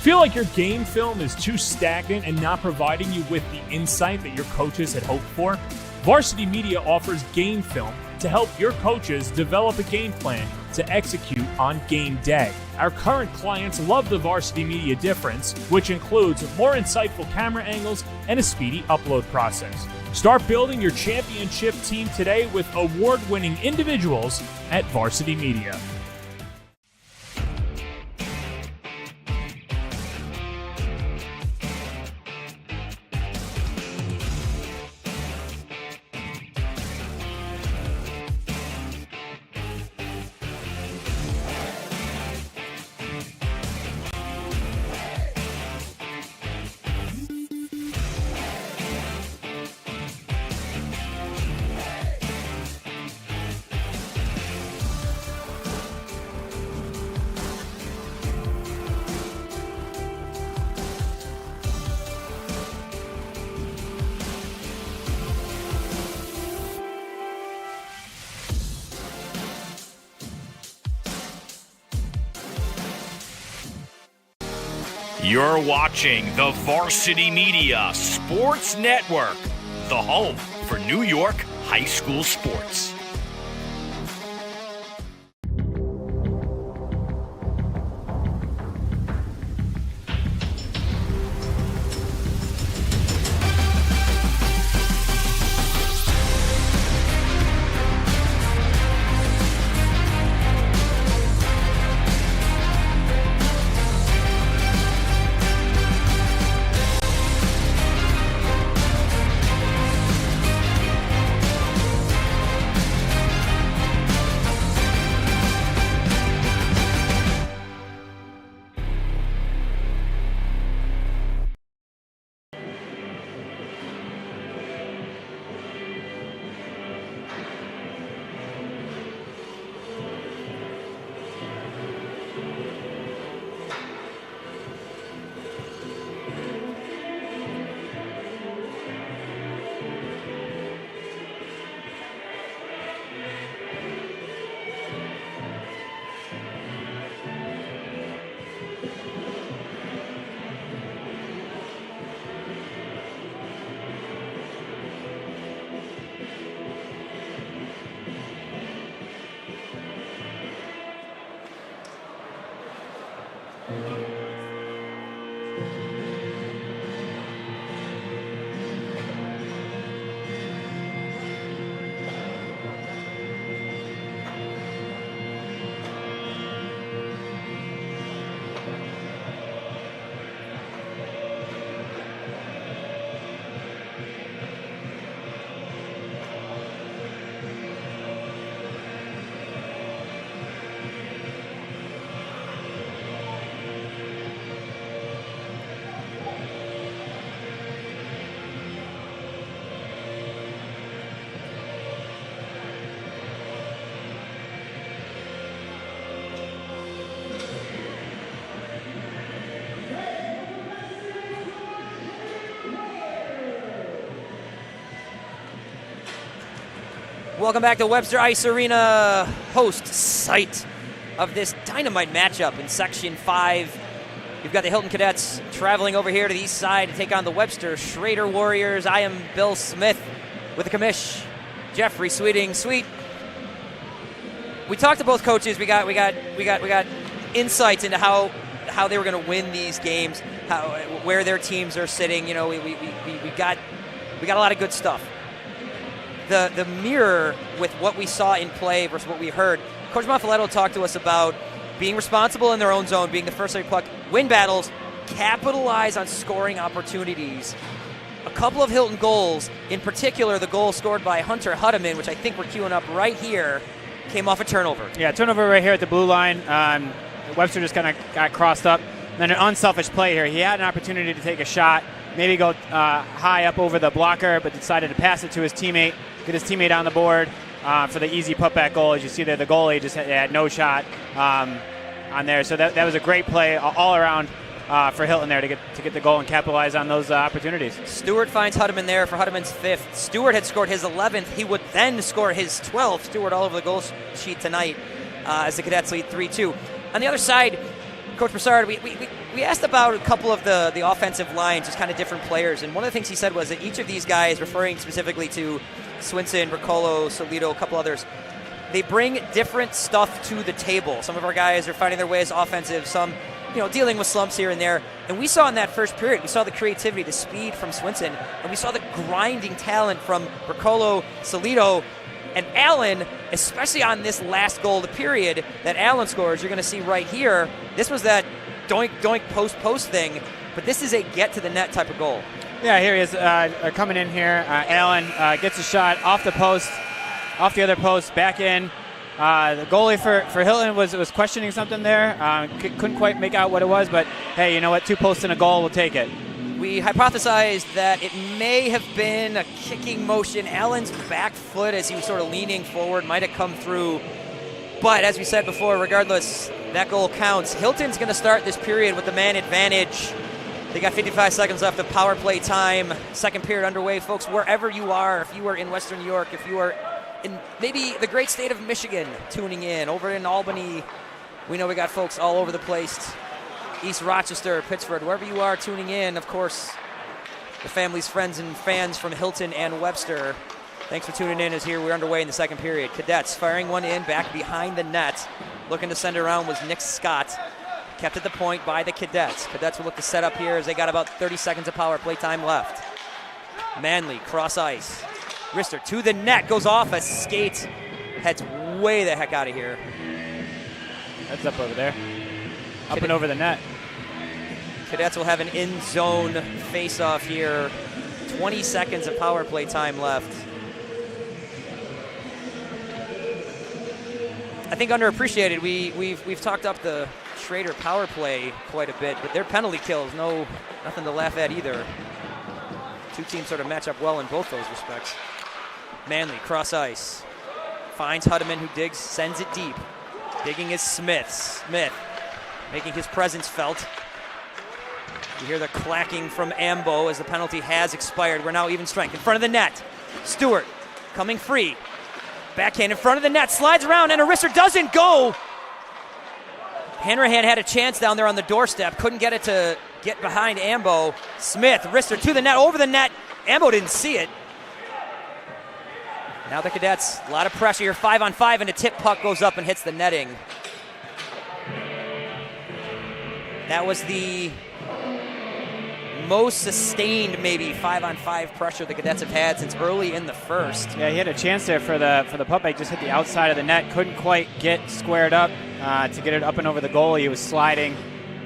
Feel like your game film is too stagnant and not providing you with the insight that your coaches had hoped for? Varsity Media offers game film to help your coaches develop a game plan to execute on game day. Our current clients love the Varsity Media difference, which includes more insightful camera angles and a speedy upload process. Start building your championship team today with award-winning individuals at Varsity Media. You're watching the Varsity Media Sports Network, the home for New York high school sports. Welcome back to Webster Ice Arena, host site of this dynamite matchup in Section 5. You've got the Hilton Cadets traveling over here to the east side to take on the Webster Schroeder Warriors. I am Bill Smith with the commish, Jeffrey Sweeting. Sweet. We talked to both coaches. We got insights into how they were going to win these games, where their teams are sitting. You know, we got a lot of good stuff. The mirror with what we saw in play versus what we heard. Coach Monfiletto talked to us about being responsible in their own zone, being the first to puck, win battles, capitalize on scoring opportunities. A couple of Hilton goals, in particular the goal scored by Hunter Huddeman, which I think we're queuing up right here, came off a turnover. Yeah, turnover right here at the blue line. Webster just kind of got crossed up. And then an unselfish play here. He had an opportunity to take a shot, maybe go high up over the blocker, but decided to pass it to his teammate, get his teammate on the board for the easy putback goal. As you see there, the goalie just had no shot on there. So that was a great play all around for Hilton there to get the goal and capitalize on those opportunities. Stewart finds Huddeman there for Huddeman's 5th. Stewart had scored his 11th. He would then score his 12th. Stewart all over the goal sheet tonight as the Cadets lead 3-2. On the other side, Coach Broussard, we asked about a couple of the offensive lines, just kind of different players, and one of the things he said was that each of these guys, referring specifically to Swinson, Riccolo, Solito, a couple others, they bring different stuff to the table. Some of our guys are finding their way as offensive, some dealing with slumps here and there. And we saw in that first period, we saw the creativity, the speed from Swinson, and we saw the grinding talent from Riccolo, Solito, and Allen, especially on this last goal of the period that Allen scores. You're going to see right here, this was that doink, doink, post thing, but this is a get-to-the-net type of goal. Yeah, here he is coming in here. Allen gets a shot off the post, off the other post, back in. The goalie for Hilton was questioning something there. Couldn't quite make out what it was, but hey, you know what? 2 posts and a goal, we'll take it. We hypothesized that it may have been a kicking motion. Allen's back foot as he was sort of leaning forward might have come through. But as we said before, regardless, that goal counts. Hilton's going to start this period with the man advantage. They got 55 seconds left of power play time. Second period underway, folks. Wherever you are, if you are in Western New York, if you are in maybe the great state of Michigan tuning in, over in Albany, we know we got folks all over the place. East Rochester, Pittsford, wherever you are tuning in, of course, the families, friends, and fans from Hilton and Webster, thanks for tuning in as here we're underway in the second period. Cadets firing one in back behind the net. Looking to send it around was Nick Scott. Kept at the point by the Cadets. Cadets will look to set up here as they got about 30 seconds of power play time left. Manley, cross ice. Rister to the net, goes off a skate. Heads way the heck out of here. Heads up over there. Up and over the net. Cadets will have an in-zone face-off here. 20 seconds of power play time left. I think underappreciated. We've talked up the Schroeder power play quite a bit, but their penalty kills, nothing to laugh at either. Two teams sort of match up well in both those respects. Manley, cross ice. Finds Huddeman, who digs, sends it deep. Digging is Smith. Smith making his presence felt. You hear the clacking from Ambo as the penalty has expired. We're now even strength. In front of the net. Stewart coming free. Backhand in front of the net. Slides around and Arister doesn't go. Hanrahan had a chance down there on the doorstep. Couldn't get it to get behind Ambo. Smith, Rister to the net, over the net. Ambo didn't see it. Now the Cadets, a lot of pressure here, 5-on-5, and a tip puck goes up and hits the netting. That was the most sustained, maybe, 5-on-5 pressure the Cadets have had since early in the first. Yeah, he had a chance there for the putback, just hit the outside of the net. Couldn't quite get squared up to get it up and over the goal. He was sliding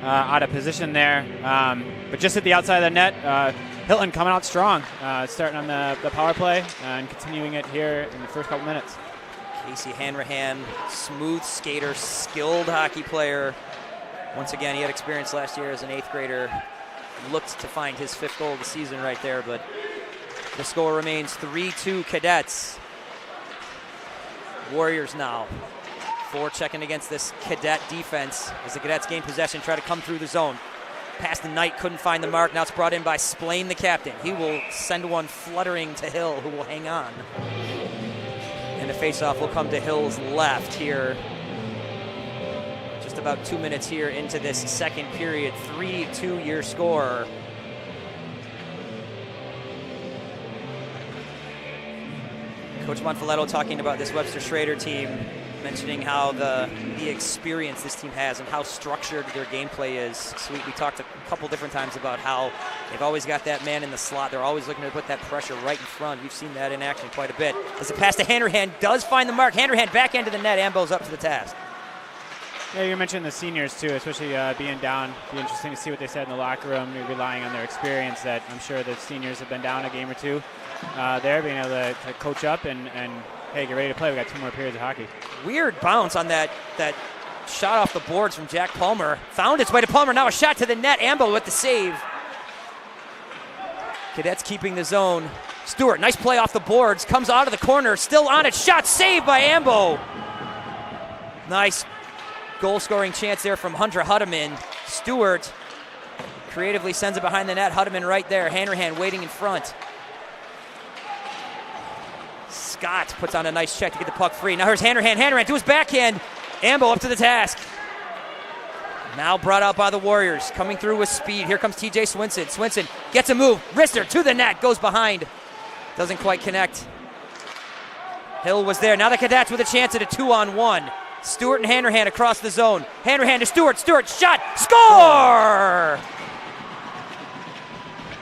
out of position there, but just hit the outside of the net. Hilton coming out strong, starting on the power play and continuing it here in the first couple minutes. Casey Hanrahan, smooth skater, skilled hockey player. Once again, he had experience last year as an 8th grader. Looked to find his 5th goal of the season right there, but the score remains 3-2 Cadets. Warriors now. Forechecking against this Cadet defense as the Cadets gain possession, try to come through the zone. Past the Knight, couldn't find the mark. Now it's brought in by Splain, the captain. He will send one fluttering to Hill, who will hang on. And the face-off will come to Hill's left here. Just about 2 minutes here into this second period. 3-2 your score. Coach Monfiletto talking about this Webster Schroeder team, mentioning how the experience this team has and how structured their gameplay is. Sweet, we talked a couple different times about how they've always got that man in the slot. They're always looking to put that pressure right in front. We've seen that in action quite a bit. As the pass to Handerhan does find the mark. Handerhan back into the net. Ambo's up to the task. Yeah, you mentioned the seniors too, especially being down. Be interesting to see what they said in the locker room. They're relying on their experience. That I'm sure the seniors have been down a game or two. There, being able to coach up and hey, get ready to play. We got 2 more periods of hockey. Weird bounce on that shot off the boards from Jack Palmer. Found its way to Palmer. Now a shot to the net. Ambo with the save. Cadets keeping the zone. Stewart, nice play off the boards. Comes out of the corner. Still on it. Shot saved by Ambo. Nice goal-scoring chance there from Hunter Huddeman. Stewart creatively sends it behind the net. Huddeman right there. Handerhan waiting in front. Scott puts on a nice check to get the puck free. Now here's Handerhan. Handerhan to his backhand. Ambo up to the task. Now brought out by the Warriors. Coming through with speed. Here comes TJ Swinson. Swinson gets a move. Wrister to the net. Goes behind. Doesn't quite connect. Hill was there. Now the Cadets with a chance at a 2-on-1. Stewart and Handerhan across the zone. Handerhan to Stewart. Stewart shot. Score!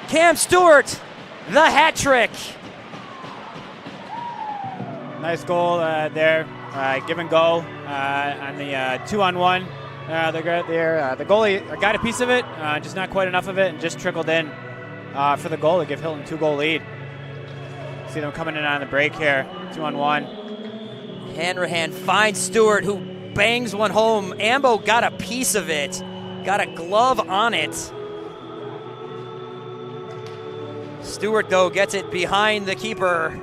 Cam Stewart, the hat trick. Nice goal there. Give and go on the 2-on-1. The goalie got a piece of it, just not quite enough of it, and just trickled in for the goal to give Hilton 2-goal lead. See them coming in on the break here, 2-on-1. Handerhan finds Stewart, who bangs one home. Ambo got a piece of it, got a glove on it. Stewart, though, gets it behind the keeper,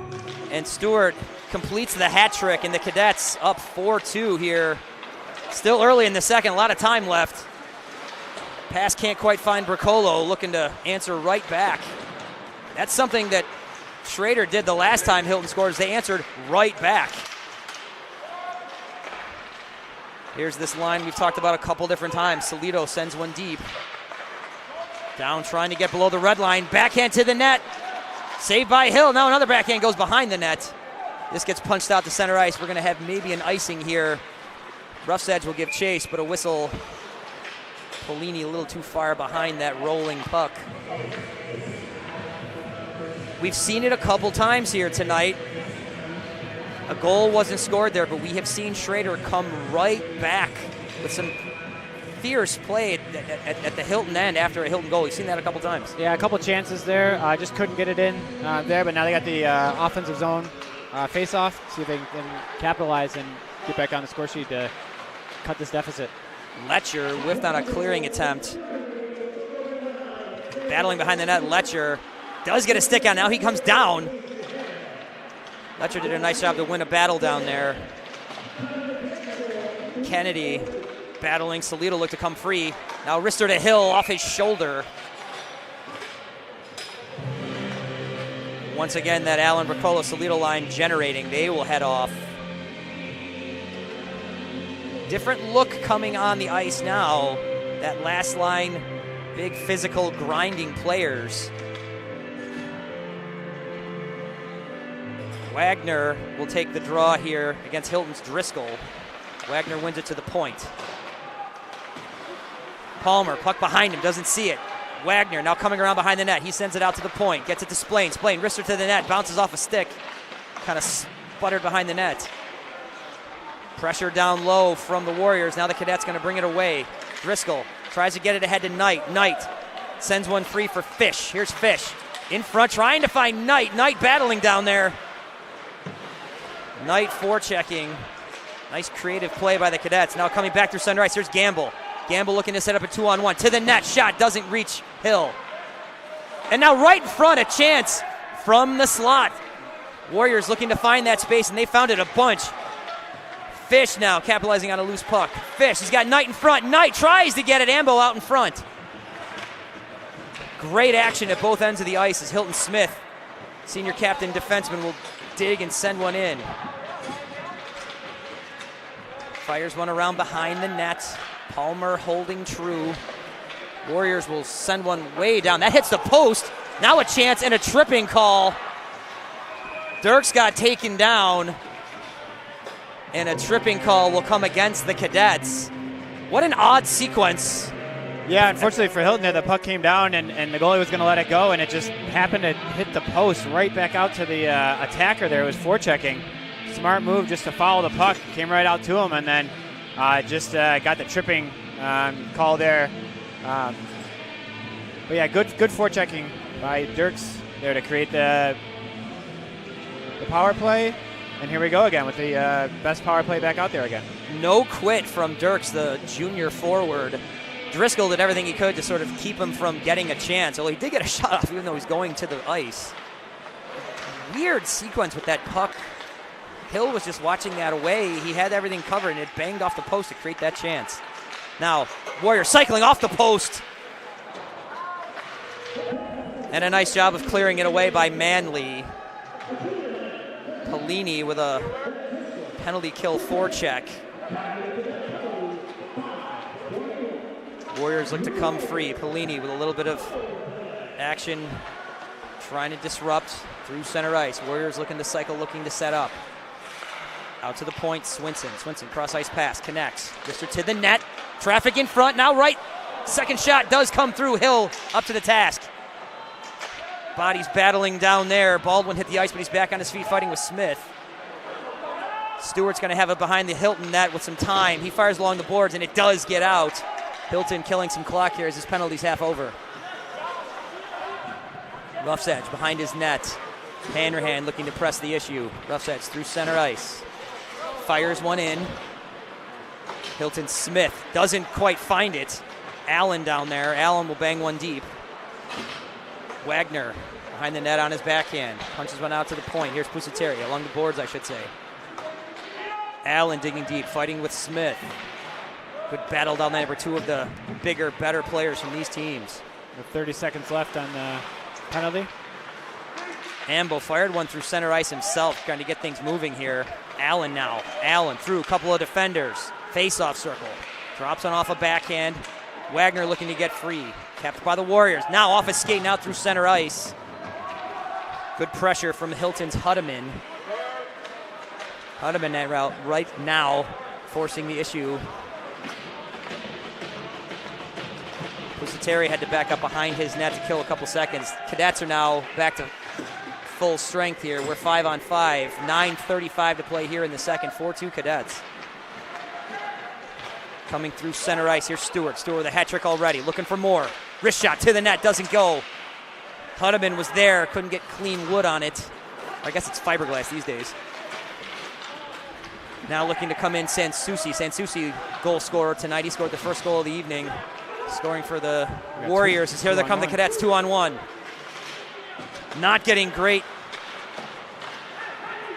and Stewart completes the hat trick, and the Cadets up 4-2 here. Still early in the second, a lot of time left. Pass can't quite find Bricolo, looking to answer right back. That's something that Schroeder did the last time Hilton scored, is they answered right back. Here's this line we've talked about a couple different times. Salido sends one deep. Down trying to get below the red line. Backhand to the net. Saved by Hill. Now another backhand goes behind the net. This gets punched out to center ice. We're going to have maybe an icing here. Rough's edge will give chase, but a whistle. Polini a little too far behind that rolling puck. We've seen it a couple times here tonight. A goal wasn't scored there, but we have seen Schroeder come right back with some fierce play at the Hilton end after a Hilton goal. We've seen that a couple times. Yeah, a couple chances there. Just couldn't get it in there, but now they got the offensive zone face-off. See if they can capitalize and get back on the score sheet to cut this deficit. Letcher whiffed on a clearing attempt. Battling behind the net, Letcher does get a stick on. Now he comes down. Letcher did a nice job to win a battle down there. Kennedy battling. Salido looked to come free. Now wrister to Hill off his shoulder. Once again, that Allen Bricolo-Salido line generating. They will head off. Different look coming on the ice now. That last line, big physical grinding players. Wagner will take the draw here against Hilton's Driscoll. Wagner wins it to the point. Palmer, puck behind him, doesn't see it. Wagner now coming around behind the net. He sends it out to the point, gets it to Splain. Splain, wrister to the net, bounces off a stick. Kind of sputtered behind the net. Pressure down low from the Warriors. Now the Cadets going to bring it away. Driscoll tries to get it ahead to Knight. Knight sends one free for Fish. Here's Fish in front trying to find Knight. Knight battling down there. Knight forechecking. Nice creative play by the Cadets. Now coming back through center ice. Here's Gamble. Gamble looking to set up a 2-on-1. To the net. Shot doesn't reach Hill. And now right in front, a chance from the slot. Warriors looking to find that space, and they found it a bunch. Fish now capitalizing on a loose puck. Fish, he's got Knight in front. Knight tries to get it. Ambo out in front. Great action at both ends of the ice as Hilton Smith, senior captain defenseman, will dig and send one in. Fires one around behind the net. Palmer holding true. Warriors will send one way down. That hits the post. Now a chance and a tripping call. Dirks got taken down, and a tripping call will come against the Cadets. What an odd sequence. Yeah, unfortunately for Hilton, the puck came down, and the goalie was going to let it go, and it just happened to hit the post right back out to the attacker there. It was forechecking. Smart move just to follow the puck. Came right out to him, and then just got the tripping call there. But yeah, good forechecking by Dirks there to create the power play. And here we go again with the best power play back out there again. No quit from Dirks, the junior forward. Driscoll did everything he could to sort of keep him from getting a chance. Well, he did get a shot off even though he's going to the ice. Weird sequence with that puck. Hill was just watching that away. He had everything covered, and it banged off the post to create that chance. Now, Warriors cycling off the post. And a nice job of clearing it away by Manley. Pelini with a penalty kill forecheck. Warriors look to come free. Pelini with a little bit of action, trying to disrupt through center ice. Warriors looking to cycle, looking to set up. Out to the point, Swinson. Swinson, cross-ice pass, connects. Webster to the net. Traffic in front, now right. Second shot does come through. Hill up to the task. Bodies battling down there. Baldwin hit the ice, but he's back on his feet fighting with Smith. Stewart's going to have it behind the Hilton net with some time. He fires along the boards, and it does get out. Hilton killing some clock here as his penalty's half over. Rough's edge behind his net. Hanrahan looking to press the issue. Rough's edge through center ice. Fires one in. Hilton Smith doesn't quite find it. Allen down there. Allen will bang one deep. Wagner behind the net on his backhand. Punches one out to the point. Here's Pusateri along the boards, I should say. Allen digging deep, fighting with Smith. Good battle down there for two of the bigger, better players from these teams. With 30 seconds left on the penalty. Ambo fired one through center ice himself, trying to get things moving here. Allen now. Allen through a couple of defenders. Face-off circle. Drops on off a backhand. Wagner looking to get free. Kept by the Warriors. Now off his skate, now through center ice. Good pressure from Hilton's Huddeman. Huddeman that route right now, forcing the issue. Pusateri had to back up behind his net to kill a couple seconds. Cadets are now back to full strength here. We're 5-on-5. 9:35 to play here in the second. 4-2 Cadets. Coming through center ice. Here's Stewart. Stewart with a hat trick already. Looking for more. Wrist shot to the net. Doesn't go. Huddeman was there. Couldn't get clean wood on it. I guess it's fiberglass these days. Now looking to come in Sansusi. Sansusi, goal scorer tonight. He scored the first goal of the evening. Scoring for the Warriors. Here they come, the Cadets 2-on-1. Not getting great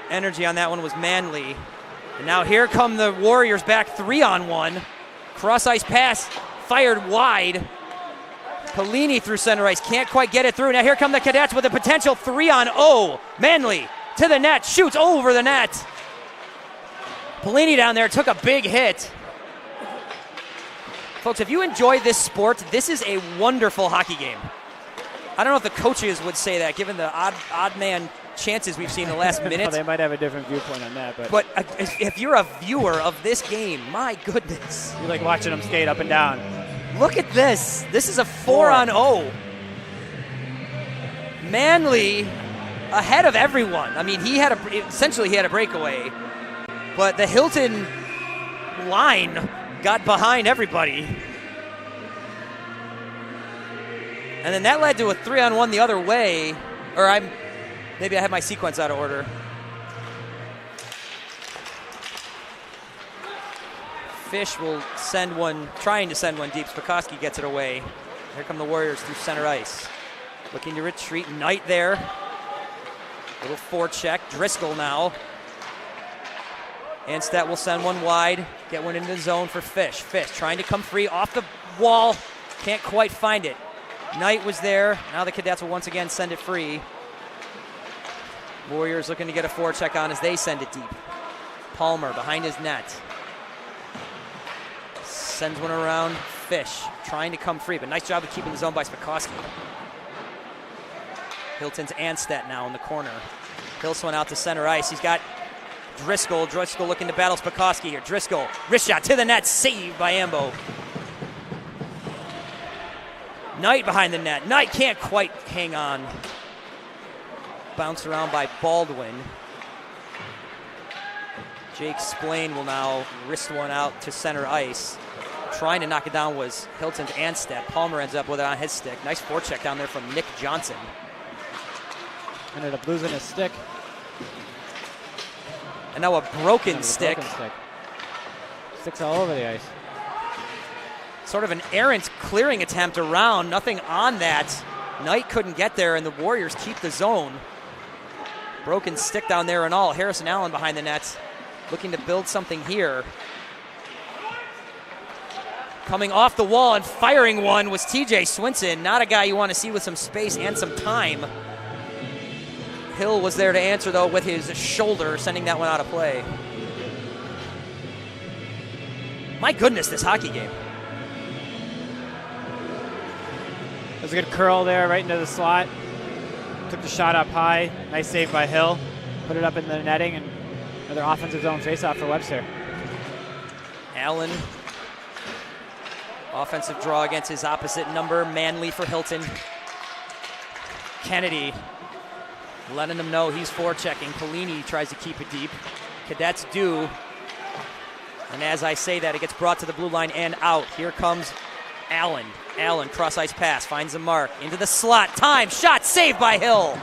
energy on that one was Manley. And now here come the Warriors back 3-on-1. Cross-ice pass fired wide. Pelini through center ice. Can't quite get it through. Now here come the Cadets with a potential 3-on-0. Manley to the net. Shoots over the net. Pelini down there took a big hit. Folks, if you enjoy this sport, this is a wonderful hockey game. I don't know if the coaches would say that, given the odd man chances we've seen in the last minute. Well, they might have a different viewpoint on that. But if you're a viewer of this game, my goodness. You like watching them skate up and down. Look at this. This is a 4-on-0. Manley ahead of everyone. I mean, essentially he had a breakaway. But the Hilton line got behind everybody. And then that led to a 3-on-1 the other way. Or maybe I had my sequence out of order. Fish will trying to send one deep. Spikoski gets it away. Here come the Warriors through center ice. Looking to retreat. Knight there. Little forecheck. Driscoll now. Anstedt will send one wide. Get one into the zone for Fish. Fish trying to come free off the wall. Can't quite find it. Knight was there. Now the Cadets will once again send it free. Warriors looking to get a forecheck on as they send it deep. Palmer behind his net. Sends one around. Fish trying to come free, but nice job of keeping the zone by Spikoski. Hilton's Anstedt now in the corner. Hills one out to center ice. He's got Driscoll. Driscoll looking to battle Spikoski here. Driscoll, wrist shot to the net, saved by Ambo. Knight behind the net. Knight can't quite hang on. Bounced around by Baldwin. Jake Splain will now wrist one out to center ice. Trying to knock it down was Hilton's Anstedt. Palmer ends up with it on his stick. Nice forecheck down there from Nick Johnson. Ended up losing his stick. And now a broken stick. Sticks all over the ice. Sort of an errant clearing attempt around. Nothing on that. Knight couldn't get there, and the Warriors keep the zone. Broken stick down there and all. Harrison Allen behind the net, looking to build something here. Coming off the wall and firing one was TJ Swinson. Not a guy you want to see with some space and some time. Hill was there to answer, though, with his shoulder, sending that one out of play. My goodness, this hockey game. There's a good curl there right into the slot. Took the shot up high. Nice save by Hill. Put it up in the netting, and another offensive zone faceoff for Webster. Allen. Offensive draw against his opposite number. Manley for Hilton. Kennedy letting him know he's forechecking. Polini tries to keep it deep. Cadets do. And as I say that, it gets brought to the blue line and out. Here comes Allen. Allen, cross-ice pass, finds a mark. Into the slot. Time, shot, saved by Hill.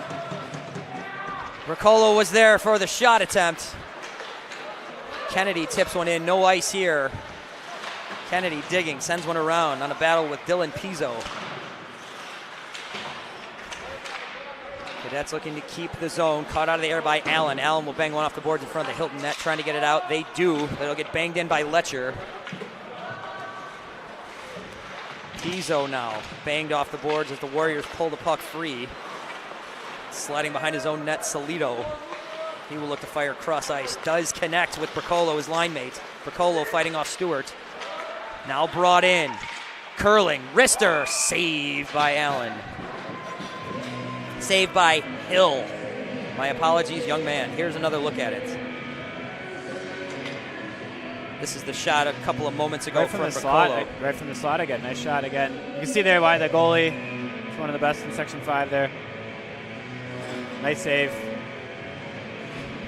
Riccolo was there for the shot attempt. Kennedy tips one in. No ice here. Kennedy digging, sends one around on a battle with Dylan Pizzo. Cadets looking to keep the zone. Caught out of the air by Allen. Allen will bang one off the boards in front of the Hilton net, trying to get it out. They do, but it'll get banged in by Letcher. Pizzo now banged off the boards as the Warriors pull the puck free. Sliding behind his own net, Salido. He will look to fire cross ice. Does connect with Bricolo, his line mate. Bricolo fighting off Stewart. Now brought in. Curling. Wrister. Saved by Allen. Saved by Hill. My apologies, young man. Here's another look at it. This is the shot a couple of moments ago right from the slot. Right from the slot again. Nice shot again. You can see there why the goalie is one of the best in Section 5 there. Nice save.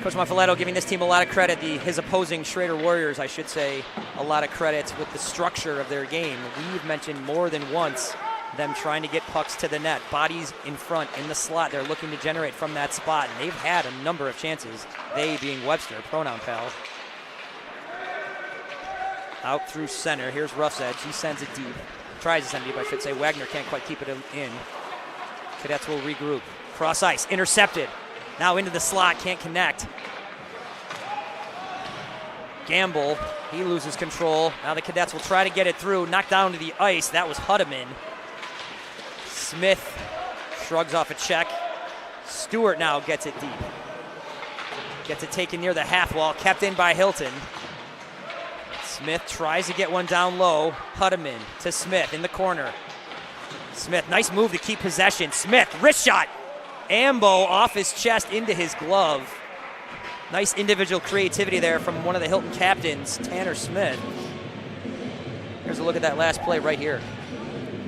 Coach Monfiletto giving this team a lot of credit. His opposing Schroeder Warriors, I should say, a lot of credit with the structure of their game. We've mentioned more than once them trying to get pucks to the net. Bodies in front, in the slot. They're looking to generate from that spot, and they've had a number of chances. They being Webster, pronoun pal. Out through center. Here's Ruff's edge. He sends it deep. Tries to send it deep, I should say. Wagner can't quite keep it in. Cadets will regroup. Cross ice. Intercepted. Now into the slot. Can't connect. Gamble. He loses control. Now the Cadets will try to get it through. Knocked down to the ice. That was Hudeman. Smith shrugs off a check. Stewart now gets it deep. Gets it taken near the half wall. Kept in by Hilton. Smith tries to get one down low. Hudeman to Smith in the corner. Smith, nice move to keep possession. Smith, wrist shot. Ambo off his chest into his glove. Nice individual creativity there from one of the Hilton captains, Tanner Smith. Here's a look at that last play right here.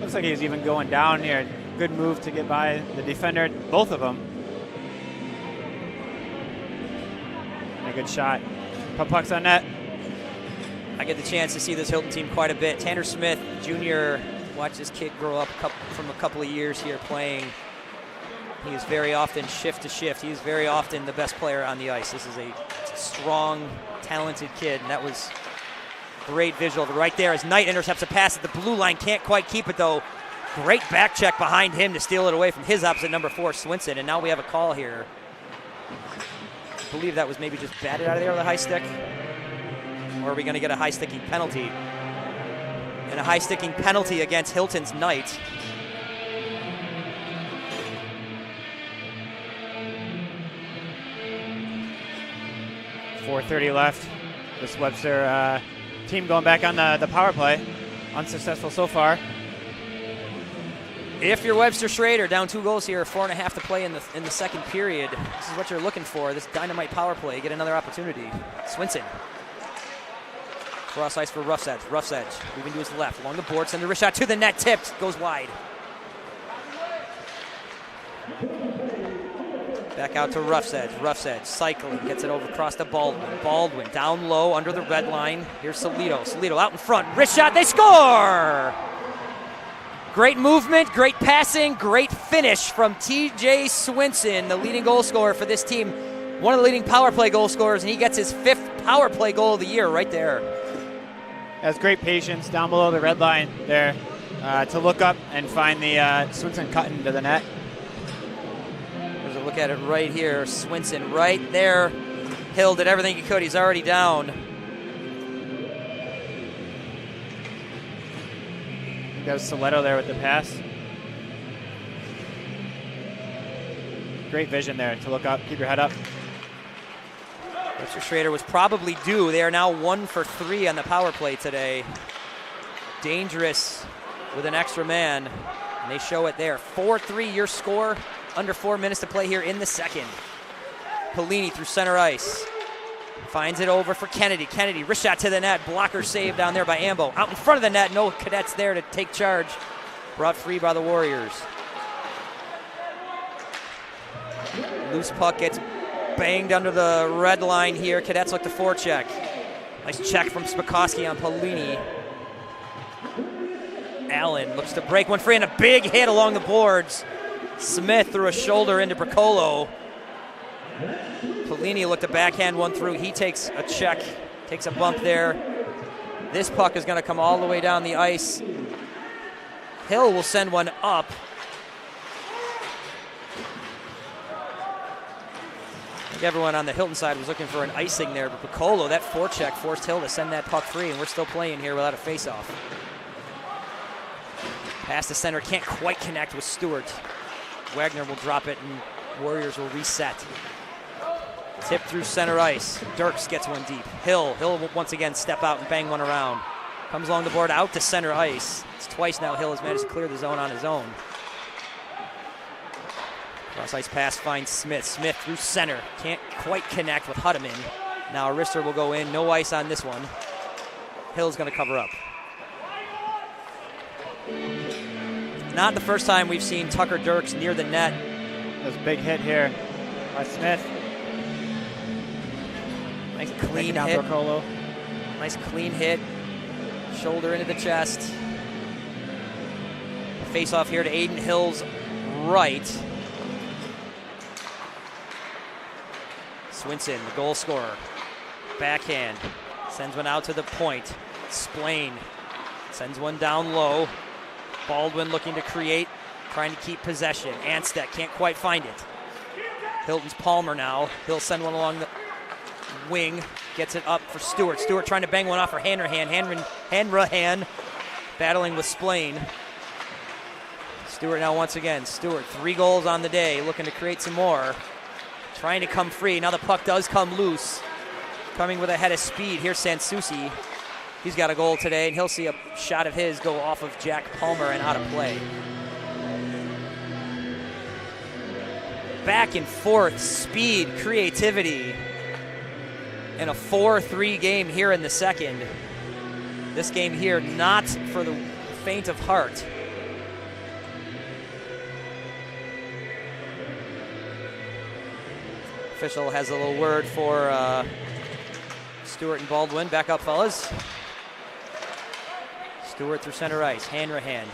Looks like he's even going down here. Good move to get by the defender, both of them. And a good shot. Puck's on net. I get the chance to see this Hilton team quite a bit. Tanner Smith, Jr., watch this kid grow up from a couple of years here playing. He is very often shift to shift. He is very often the best player on the ice. This is a strong, talented kid, and that was great visual right there as Knight intercepts a pass at the blue line. Can't quite keep it, though. Great back check behind him to steal it away from his opposite number 4, Swinson, and now we have a call here. I believe that was maybe just batted out of there with a high stick. Or are we going to get a high-sticking penalty? And a high-sticking penalty against Hilton's Knight. .430 left. This Webster team going back on the power play. Unsuccessful so far. If you're Webster Schroeder, down 2 goals here, 4.5 to play in the second period, this is what you're looking for, this dynamite power play. Get another opportunity. Swinson. Cross ice for Rough's Edge. Rough's Edge moving to his left. Along the board, send the wrist shot to the net. Tipped. Goes wide. Back out to Rough's Edge. Rough's Edge cycling. Gets it over across to Baldwin. Baldwin down low under the red line. Here's Solito. Solito out in front. Wrist shot. They score! Great movement, great passing, great finish from TJ Swinson, the leading goal scorer for this team. One of the leading power play goal scorers, and he gets his 5th power play goal of the year right there. Has great patience down below the red line there to look up and find the Swinson cut into the net. There's a look at it right here. Swinson right there. Hill did everything he could. He's already down. Got a stiletto there with the pass. Great vision there to look up. Keep your head up. Webster Schroeder was probably due. They are now 1 for 3 on the power play today. Dangerous with an extra man, and they show it there. 4-3 your score. Under 4 minutes to play here in the second. Pelini through center ice. Finds it over for Kennedy. Kennedy, wrist shot to the net. Blocker save down there by Ambo. Out in front of the net. No cadets there to take charge. Brought free by the Warriors. Loose puck gets banged under the red line here. Cadets look to forecheck. Nice check from Spikoski on Pelini. Allen looks to break one free and a big hit along the boards. Smith threw a shoulder into Bricolo. Pelini looked to backhand one through. He takes a check, takes a bump there. This puck is going to come all the way down the ice. Hill will send one up. I think everyone on the Hilton side was looking for an icing there, but Piccolo, that forecheck forced Hill to send that puck free, and we're still playing here without a faceoff. Pass to center, can't quite connect with Stewart. Wagner will drop it, and Warriors will reset. Tip through center ice. Dirks gets one deep. Hill will once again step out and bang one around. Comes along the board out to center ice. It's twice now Hill has managed to clear the zone on his own. Cross ice pass finds Smith. Smith through center. Can't quite connect with Hutteman. Now Arister will go in. No ice on this one. Hill's going to cover up. Not the first time we've seen Tucker Dirks near the net. There's a big hit here by Smith. Nice clean hit. Nice clean hit. Shoulder into the chest. Face off here to Aiden Hill's right. Swinson, the goal scorer. Backhand. Sends one out to the point. Splain sends one down low. Baldwin looking to create, trying to keep possession. Anstedt can't quite find it. Hilton's Palmer now. He'll send one along the wing. Gets it up for Stewart. Stewart trying to bang one off for Hanrahan. Hanrahan battling with Splain. Stewart now once again. Stewart, 3 goals on the day, looking to create some more. Trying to come free. Now the puck does come loose. Coming with a head of speed. Here's Sansucci. He's got a goal today, and he'll see a shot of his go off of Jack Palmer and out of play. Back and forth, speed, creativity, and a 4-3 game here in the second. This game here not for the faint of heart. Official has a little word for Stewart and Baldwin. Back up, fellas. Stewart through center ice. Hanrahan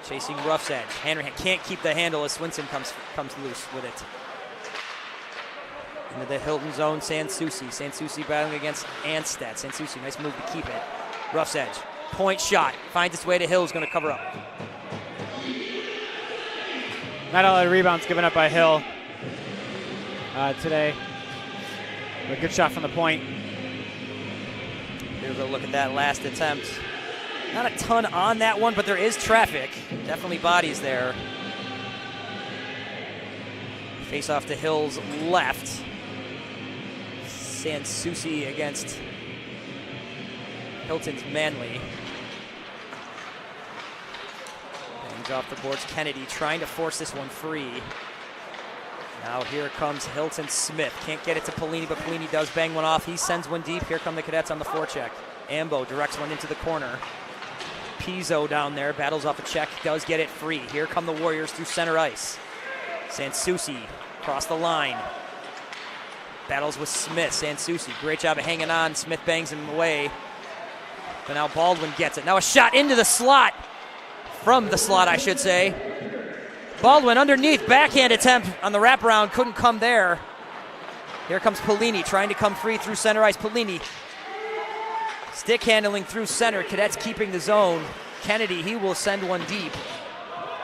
chasing Rough's Edge. Hanrahan can't keep the handle as Swinson comes loose with it. Into the Hilton zone, Sansucci. Sansucci battling against Anstedt. Sansucci, nice move to keep it. Rough's Edge. Point shot. Finds its way to Hill, who's going to cover up. Not a lot of rebounds given up by Hill today. But a good shot from the point. Here's a look at that last attempt. Not a ton on that one, but there is traffic. Definitely bodies there. Face off to Hill's left. Sansucci against Hilton's Manley. Bangs off the boards. Kennedy trying to force this one free. Now here comes Hilton Smith. Can't get it to Pelini, but Pelini does bang one off. He sends one deep. Here come the Cadets on the forecheck. Ambo directs one into the corner. Pizzo down there, battles off a check, does get it free. Here come the Warriors through center ice. Sansucci across the line. Battles with Smith. Sansucci, great job of hanging on. Smith bangs him away. But now Baldwin gets it. Now a shot into the slot. From the slot, I should say. Baldwin underneath, backhand attempt on the wraparound, couldn't come there. Here comes Pelini trying to come free through center ice. Pelini stick handling through center. Cadets keeping the zone. Kennedy, he will send one deep.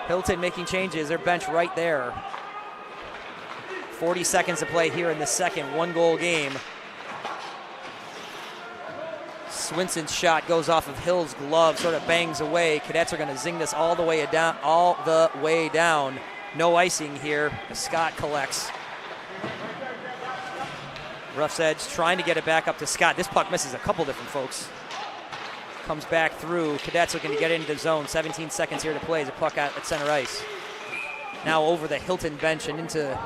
Hilton making changes. Their bench right there. 40 seconds to play here in the second. 1-goal game. Swinson's shot goes off of Hill's glove, sort of bangs away. Cadets are going to zing this all the way down. No icing here. Scott collects. Rough's edge trying to get it back up to Scott. This puck misses a couple different folks. Comes back through. Cadets looking to get into the zone. 17 seconds here to play as a puck out at center ice. Now over the Hilton bench and into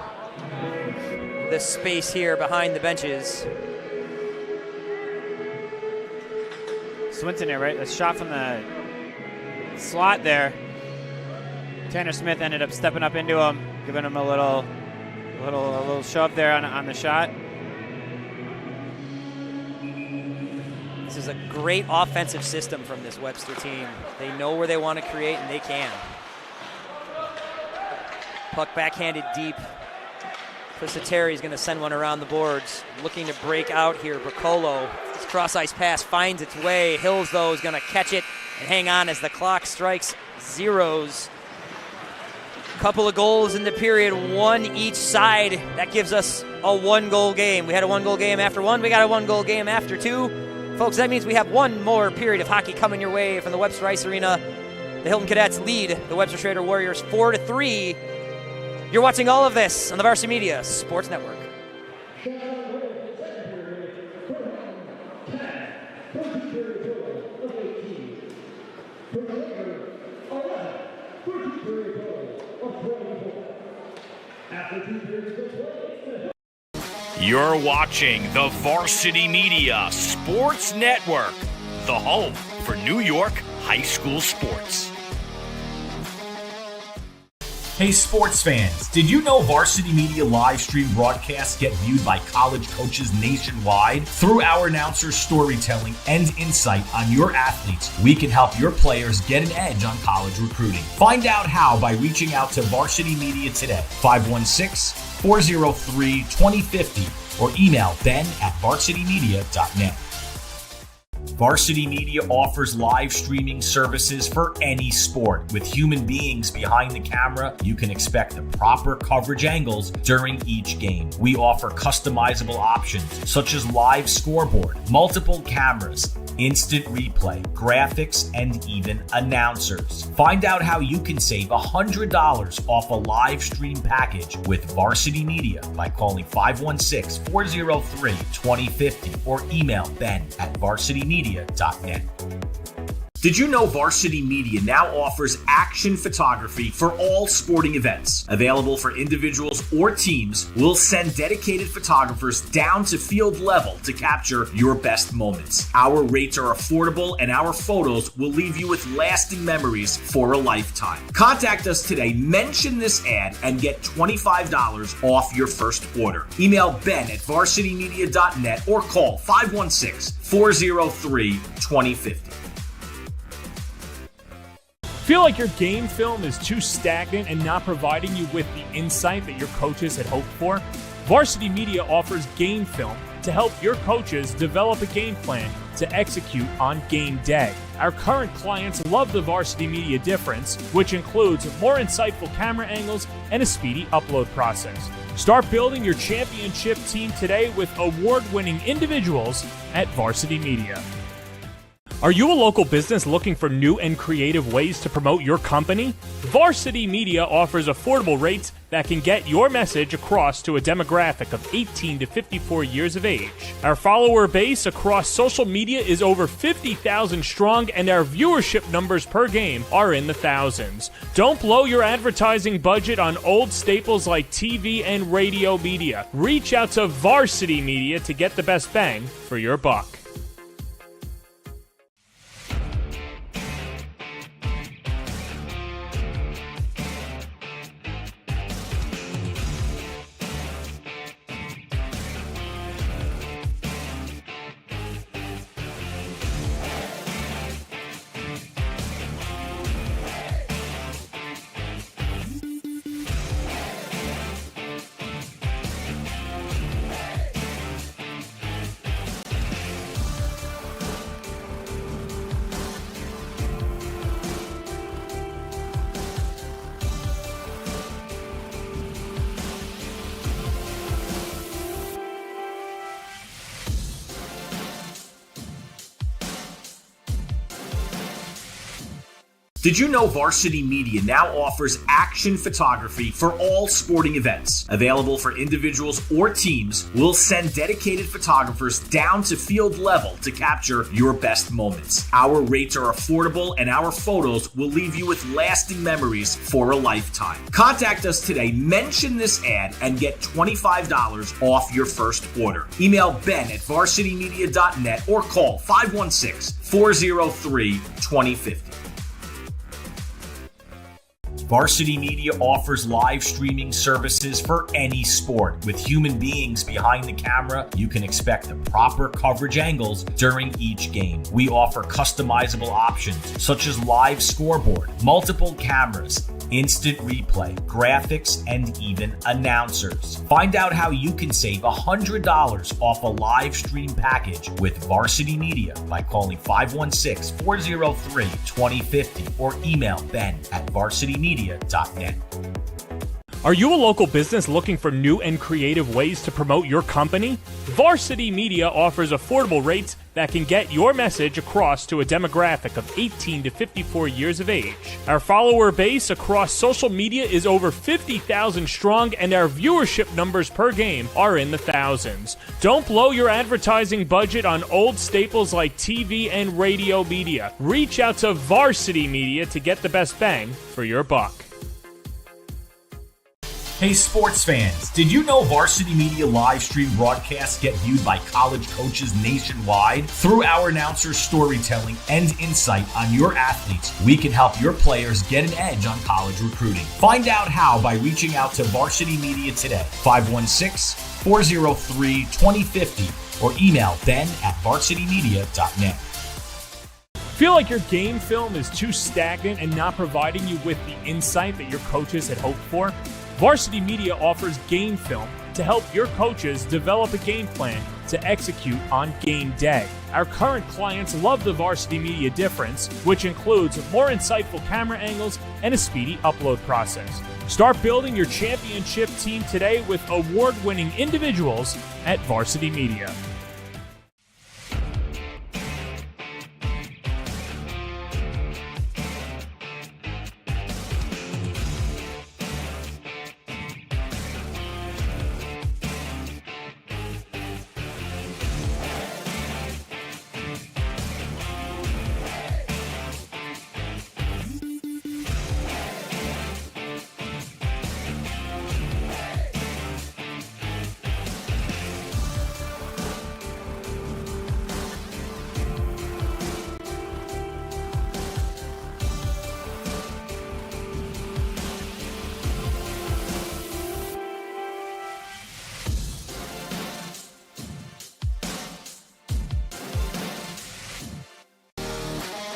the space here behind the benches. Swinton there, right? A shot from the slot there. Tanner Smith ended up stepping up into him, giving him a little shove there on the shot. This is a great offensive system from this Webster team. They know where they want to create, and they can. Puck backhanded deep. Terry is going to send one around the boards. Looking to break out here. Bracolo, his cross-ice pass finds its way. Hills, though, is going to catch it and hang on as the clock strikes zeros. Couple of goals in the period, one each side. That gives us a 1-goal game. We had a 1-goal game after one. We got a 1-goal game after two. Folks, that means we have one more period of hockey coming your way from the Webster Ice Arena. The Hilton Cadets lead the Webster Schroeder Warriors 4-3. You're watching all of this on the Varsity Media Sports Network. You're watching the Varsity Media Sports Network, the home for New York high school sports. Hey sports fans, did you know Varsity Media live stream broadcasts get viewed by college coaches nationwide? Through our announcers' storytelling and insight on your athletes, we can help your players get an edge on college recruiting. Find out how by reaching out to Varsity Media today, 516-403-2050, or email ben@varsitymedia.net. Varsity Media offers live streaming services for any sport. With human beings behind the camera, you can expect the proper coverage angles during each game. We offer customizable options such as live scoreboard, multiple cameras, instant replay, graphics, and even announcers. Find out how you can save $100 off a live stream package with Varsity Media by calling 516-403-2050 or email ben@varsitymedia.net. Did you know Varsity Media now offers action photography for all sporting events? Available for individuals or teams, we'll send dedicated photographers down to field level to capture your best moments. Our rates are affordable and our photos will leave you with lasting memories for a lifetime. Contact us today, mention this ad, and get $25 off your first order. Email ben@varsitymedia.net or call 516-403-2050. Feel like your game film is too stagnant and not providing you with the insight that your coaches had hoped for? Varsity Media offers game film to help your coaches develop a game plan to execute on game day. Our current clients love the Varsity Media difference, which includes more insightful camera angles and a speedy upload process. Start building your championship team today with award-winning individuals at Varsity Media. Are you a local business looking for new and creative ways to promote your company? Varsity Media offers affordable rates that can get your message across to a demographic of 18 to 54 years of age. Our follower base across social media is over 50,000 strong, and our viewership numbers per game are in the thousands. Don't blow your advertising budget on old staples like TV and radio media. Reach out to Varsity Media to get the best bang for your buck. Did you know Varsity Media now offers action photography for all sporting events? Available for individuals or teams, we'll send dedicated photographers down to field level to capture your best moments. Our rates are affordable, and our photos will leave you with lasting memories for a lifetime. Contact us today, mention this ad, and get $25 off your first order. Email ben@varsitymedia.net or call 516-403-2050. Varsity Media offers live streaming services for any sport. With human beings behind the camera, you can expect the proper coverage angles during each game. We offer customizable options such as live scoreboard, multiple cameras, instant replay, graphics, and even announcers. Find out how you can save $100 off a live stream package with Varsity Media by calling 516-403-2050 or email ben@varsitymedia.net. Are you a local business looking for new and creative ways to promote your company? Varsity Media offers affordable rates that can get your message across to a demographic of 18 to 54 years of age. Our follower base across social media is over 50,000 strong, and our viewership numbers per game are in the thousands. Don't blow your advertising budget on old staples like TV and radio media. Reach out to Varsity Media to get the best bang for your buck. Hey sports fans, did you know Varsity Media live stream broadcasts get viewed by college coaches nationwide? Through our announcers' storytelling and insight on your athletes, we can help your players get an edge on college recruiting. Find out how by reaching out to Varsity Media today, 516-403-2050, or email ben@varsitymedia.net. Feel like your game film is too stagnant and not providing you with the insight that your coaches had hoped for? Varsity Media offers game film to help your coaches develop a game plan to execute on game day. Our current clients love the Varsity Media difference, which includes more insightful camera angles and a speedy upload process. Start building your championship team today with award-winning individuals at Varsity Media.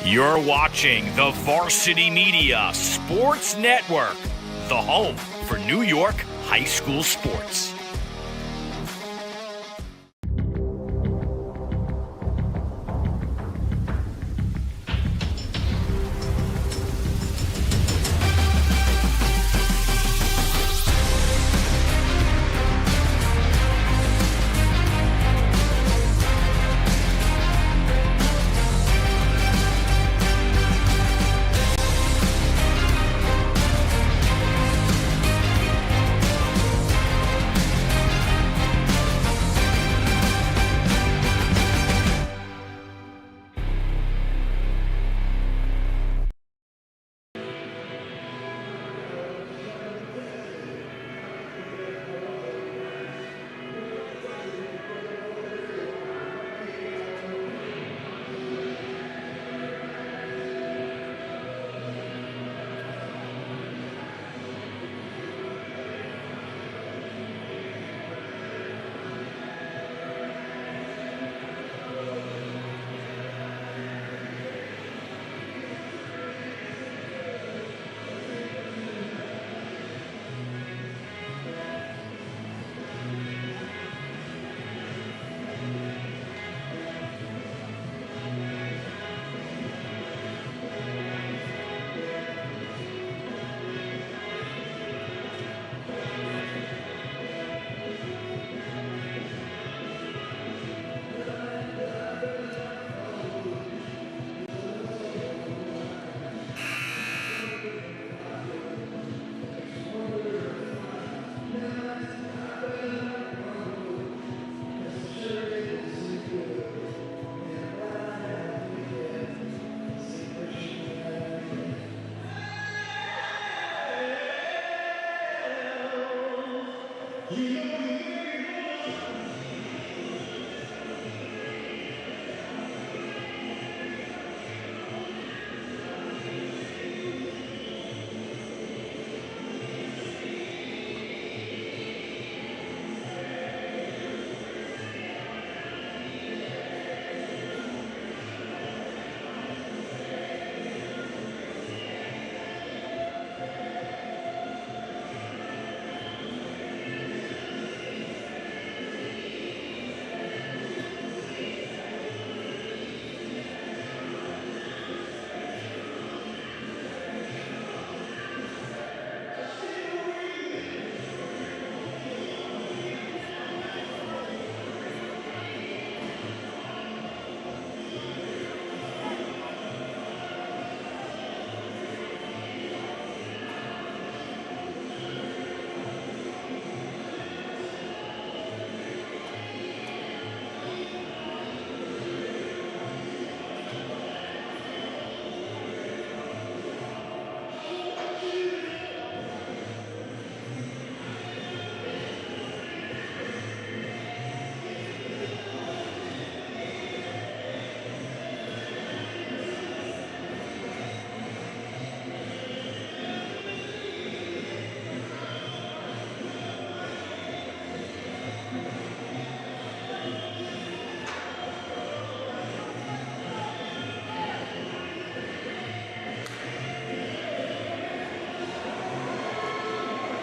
You're watching the Varsity Media Sports Network, the home for New York high school sports.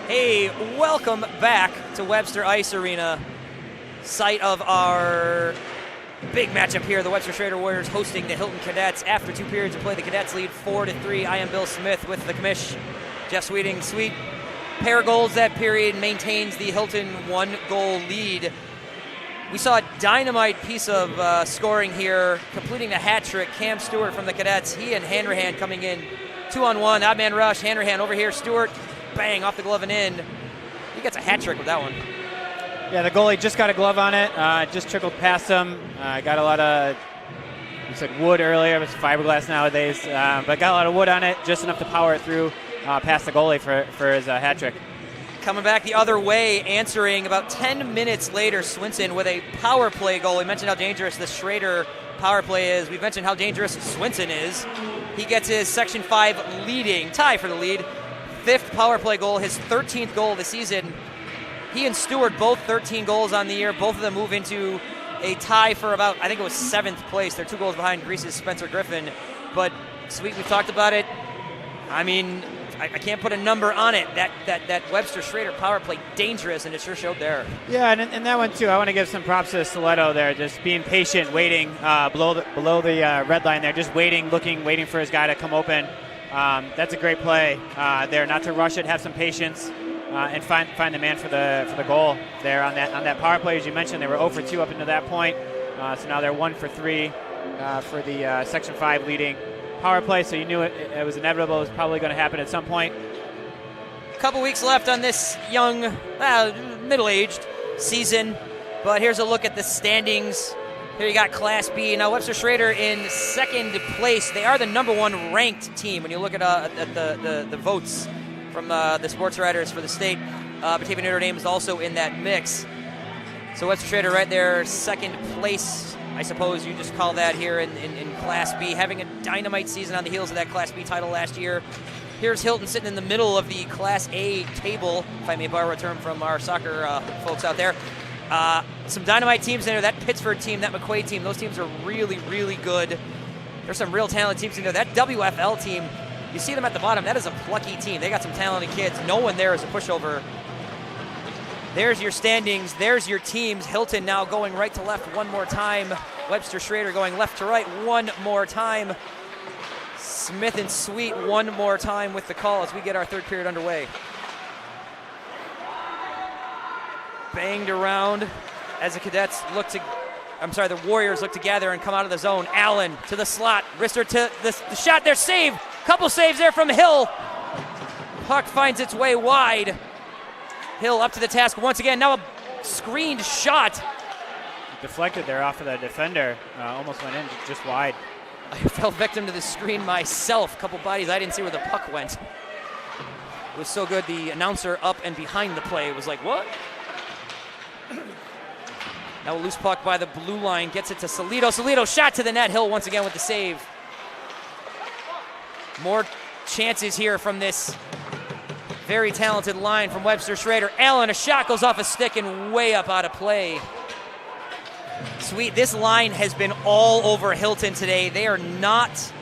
Hey, welcome back to Webster Ice Arena, site of our big matchup here. The Webster Schroeder Warriors hosting the Hilton Cadets. After 2 periods of play, the Cadets lead 4-3. I am Bill Smith with the commish, Jeff Sweeting. Sweet pair of goals that period maintains the Hilton 1-goal lead. We saw a dynamite piece of scoring here, completing the hat trick. Cam Stewart from the Cadets. He and Hanrahan coming in 2-on-1. Odd man rush. Hanrahan over here. Stewart, bang, off the glove and in. He gets a hat trick with that one. Yeah, the goalie just got a glove on it. Just trickled past him. Got a lot of, you said wood earlier. It's fiberglass nowadays. But got a lot of wood on it, just enough to power it through past the goalie for his hat trick. Coming back the other way, answering about 10 minutes later, Swinson with a power play goal. We mentioned how dangerous the Schroeder power play is. We've mentioned how dangerous Swinson is. He gets his Section 5 leading, tie for the lead. 5th power play goal, his 13th goal of the season. He and Stewart both 13 goals on the year. Both of them move into a tie for about, I think it was 7th place. They're 2 goals behind Greece's Spencer Griffin. But, Sweet, we've talked about it. I mean, I can't put a number on it. That Webster Schroeder power play, dangerous, and it sure showed there. Yeah, and that one too. I want to give some props to Stiletto there, just being patient, waiting below the red line there, just waiting for his guy to come open. That's a great play there. Not to rush it, have some patience, and find the man for the goal there on that power play. As you mentioned, they were 0 for 2 up until that point, so now they're 1 for 3 for the Section 5 leading power play. So you knew it was inevitable. It was probably going to happen at some point. A couple weeks left on this young, middle-aged season, but here's a look at the standings. Here you got Class B. Now Webster Schroeder in 2nd place. They are the number 1 ranked team when you look at the votes from the sports writers for the state. Batavia Notre Dame is also in that mix. So Webster Schroeder right there, 2nd place, I suppose you just call that here in Class B, having a dynamite season on the heels of that Class B title last year. Here's Hilton sitting in the middle of the Class A table, if I may borrow a term from our soccer folks out there. Some dynamite teams in there. That Pittsburgh team, that McQuaid team, those teams are really, really good. There's some real talented teams in there. That WFL team, you see them at the bottom, that is a plucky team. They got some talented kids. No one there is a pushover. There's your standings. There's your teams. Hilton now going right to left one more time. Webster Schroeder going left to right one more time. Smith and Sweet one more time with the call as we get our 3rd period underway. Banged around as the Warriors look to gather and come out of the zone. Allen to the slot. Wrister to the shot there. Save. Couple saves there from Hill. Puck finds its way wide. Hill up to the task once again. Now a screened shot. Deflected there off of the defender. Almost went in just wide. I fell victim to the screen myself. Couple bodies. I didn't see where the puck went. It was so good. The announcer up and behind the play was like, what? Now a loose puck by the blue line, gets it to Salido. Salido shot to the net. Hill once again with the save. More chances here from this very talented line from Webster, Schroeder. Allen, a shot goes off a stick and way up out of play. Sweet, this line has been all over Hilton today. They are not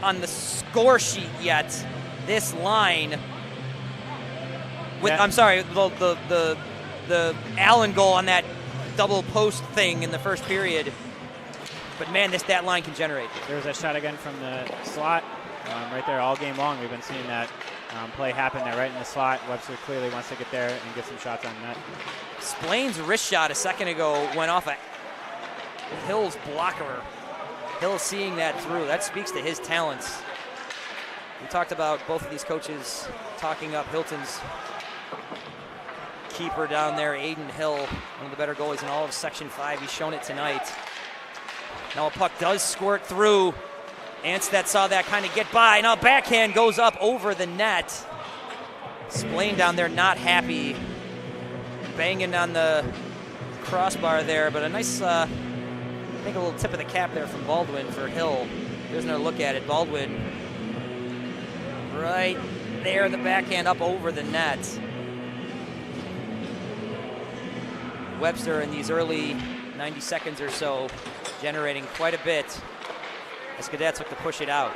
on the score sheet yet. This line, with I'm sorry, the Allen goal on that double post thing in the first period. But man, that line can generate. There's a shot again from the slot right there all game long. We've been seeing that play happen there right in the slot. Webster clearly wants to get there and get some shots on net. Splain's wrist shot a second ago went off a Hill's blocker. Hill seeing that through. That speaks to his talents. We talked about both of these coaches talking up Hilton's keeper down there, Aiden Hill, one of the better goalies in all of Section 5. He's shown it tonight. Now a puck does squirt through. Anstedt saw that kind of get by. Now backhand goes up over the net. Splain down there not happy. Banging on the crossbar there, but a nice, I think a little tip of the cap there from Baldwin for Hill. There's another look at it. Baldwin right there, the backhand up over the net. Webster in these early 90 seconds or so generating quite a bit as Cadets look to push it out.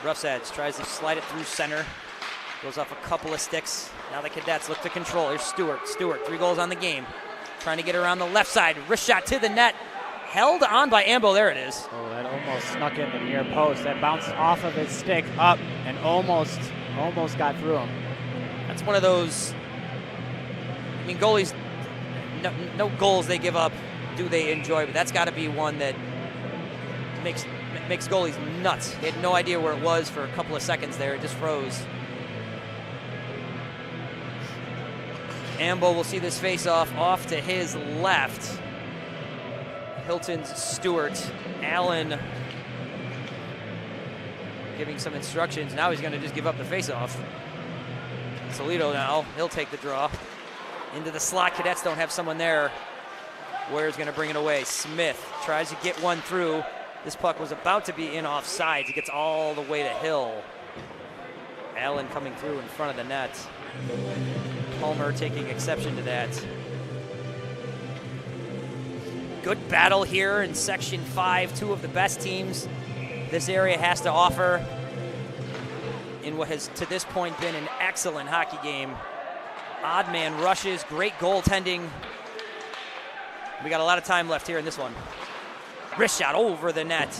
Rough's Edge tries to slide it through center. Goes off a couple of sticks. Now the Cadets look to control. Here's Stewart. Stewart, 3 goals on the game. Trying to get around the left side. Wrist shot to the net. Held on by Ambo. There it is. Oh, that almost snuck in the near post. That bounced off of his stick up and almost got through him. That's one of those, I mean, goalies, no goals they give up do they enjoy, but that's got to be one that makes goalies nuts. He had no idea where it was for a couple of seconds there. It just froze. Ambo will see this face-off off to his left. Hilton's Stewart. Allen giving some instructions. Now he's going to just give up the face-off. Salido now, he'll take the draw. Into the slot, Cadets don't have someone there. Ware's going to bring it away. Smith tries to get one through. This puck was about to be in offsides. It gets all the way to Hill. Allen coming through in front of the net. Palmer taking exception to that. Good battle here in Section 5. 2 of the best teams this area has to offer in what has to this point been an excellent hockey game. Odd man rushes, great goaltending. We got a lot of time left here in this one. Wrist shot over the net.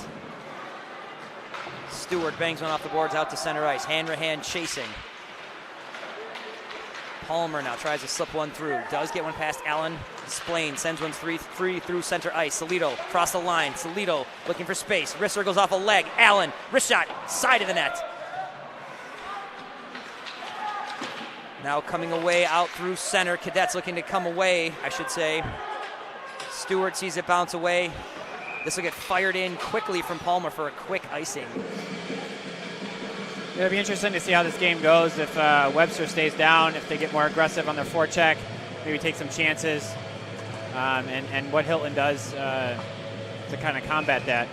Stewart bangs one off the boards out to center ice. Hand-to-hand chasing. Palmer now tries to slip one through. Does get one past Allen. Splain sends one free through center ice. Salido across the line. Salido looking for space. Wrister goes off a leg. Allen, wrist shot, side of the net. Now coming away out through center. Cadets looking to come away, I should say. Stewart sees it bounce away. This will get fired in quickly from Palmer for a quick icing. It'll be interesting to see how this game goes. If Webster stays down, if they get more aggressive on their forecheck, maybe take some chances, and what Hilton does to kind of combat that.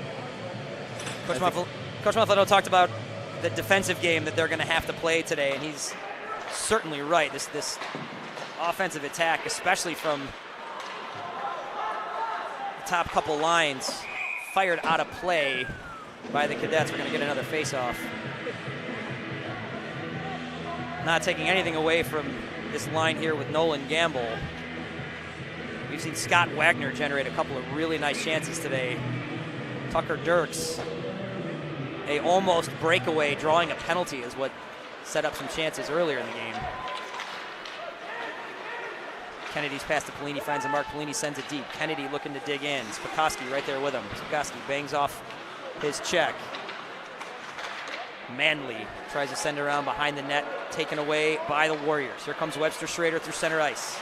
Coach Muffalo talked about the defensive game that they're going to have to play today, and he's certainly right. This offensive attack, especially from the top couple lines, fired out of play by the Cadets. We're going to get another face-off. Not taking anything away from this line here with Nolan Gamble. We've seen Scott Wagner generate a couple of really nice chances today. Tucker Dirks, a almost breakaway, drawing a penalty is what set up some chances earlier in the game. Kennedy's pass to Pelini, finds a mark. Pelini sends it deep. Kennedy looking to dig in. Spikoski right there with him. Spikoski bangs off his check. Manley tries to send it around behind the net, taken away by the Warriors. Here comes Webster Schroeder through center ice.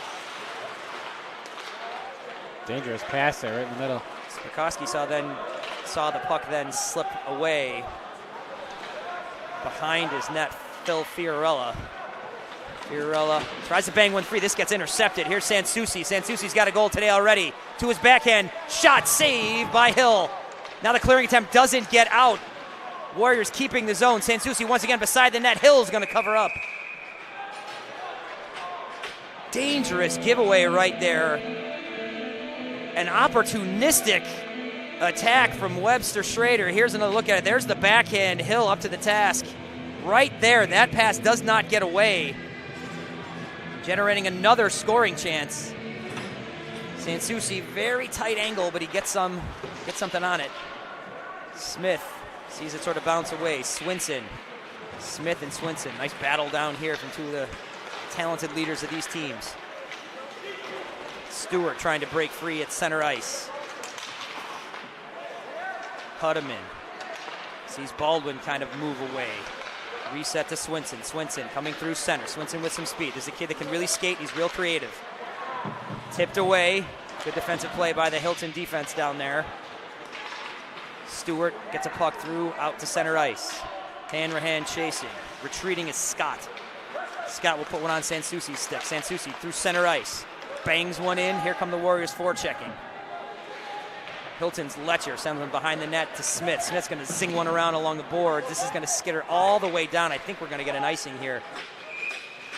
Dangerous pass there right in the middle. Spikoski saw the puck then slip away behind his net. Phil Fiorella Fiorella tries to bang one free. This gets intercepted. Here's Sansucci. Sansucci's got a goal today already. To his backhand. Shot saved by Hill. Now the clearing attempt doesn't get out. Warriors keeping the zone. Sansucci once again beside the net. Hill's going to cover up. Dangerous giveaway right there. An opportunistic attack from Webster Schroeder. Here's another look at it. There's the backhand. Hill up to the task. Right there. That pass does not get away. Generating another scoring chance. Sansucci, very tight angle, but he gets something on it. Smith sees it sort of bounce away. Swinson. Smith and Swinson. Nice battle down here from two of the talented leaders of these teams. Stewart trying to break free at center ice. Huddeman sees Baldwin kind of move away. Reset to Swinson. Swinson coming through center. Swinson with some speed. This is a kid that can really skate. He's real creative. Tipped away. Good defensive play by the Hilton defense down there. Stewart gets a puck through out to center ice. Hanrahan chasing. Retreating is Scott. Scott will put one on Sansucci's stick. Sansucci through center ice. Bangs one in. Here come the Warriors forechecking. Hilton's Letcher sends one behind the net to Smith. Smith's going to zing one around along the boards. This is going to skitter all the way down. I think we're going to get an icing here.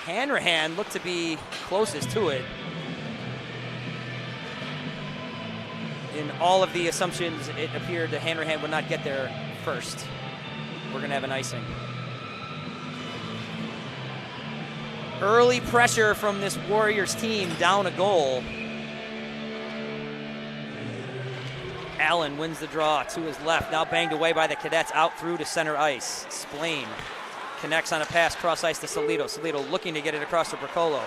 Hanrahan looked to be closest to it. In all of the assumptions, it appeared that Hanrahan would not get there first. We're going to have an icing. Early pressure from this Warriors team, down a goal. Allen wins the draw to his left, now banged away by the Cadets out through to center ice. Splain connects on a pass cross ice to Salido. Salido looking to get it across to Bricolo.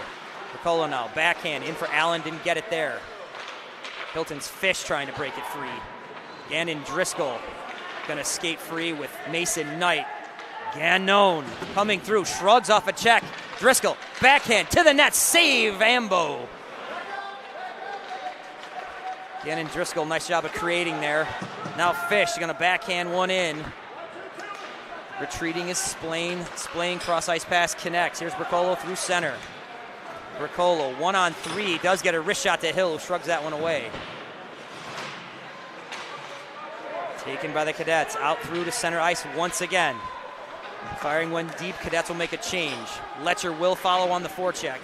Bricolo now backhand in for Allen, didn't get it there. Hilton's Fish trying to break it free. Gannon Driscoll gonna skate free with Mason Knight. Gannon coming through, shrugs off a check. Driscoll backhand to the net, save Ambo. Gannon Driscoll, nice job of creating there. Now Fish gonna backhand one in. Retreating is Splain. Splain cross ice pass connects. Here's Bricolo through center. Bricolo 1-on-3, does get a wrist shot to Hill, who shrugs that one away. Taken by the Cadets, out through to center ice once again. Firing one deep, Cadets will make a change. Letcher will follow on the forecheck.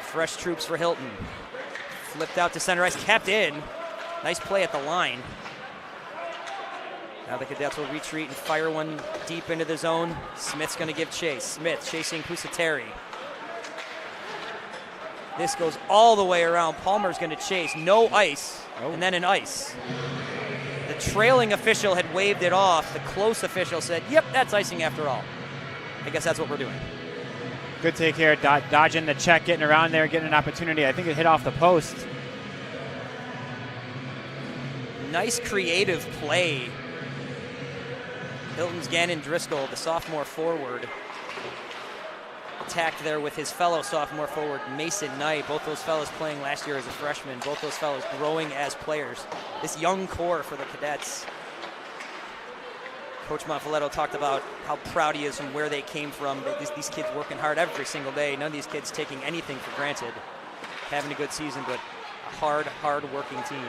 Fresh troops for Hilton. Flipped out to center ice, kept in. Nice play at the line. Now the Cadets will retreat and fire one deep into the zone. Smith's gonna give chase. Smith chasing Pusateri. This goes all the way around. Palmer's gonna chase, no ice, and then an ice. The trailing official had waved it off. The close official said, yep, that's icing after all. I guess that's what we're doing. Good take here, dodging the check, getting around there, getting an opportunity. I think it hit off the post. Nice creative play. Hilton's Gannon Driscoll, the sophomore forward, attacked there with his fellow sophomore forward, Mason Knight. Both those fellows playing last year as a freshman. Both those fellows growing as players. This young core for the Cadets. Coach Monfiletto talked about how proud he is from where they came from. These kids working hard every single day. None of these kids taking anything for granted. Having a good season, but a hard working team.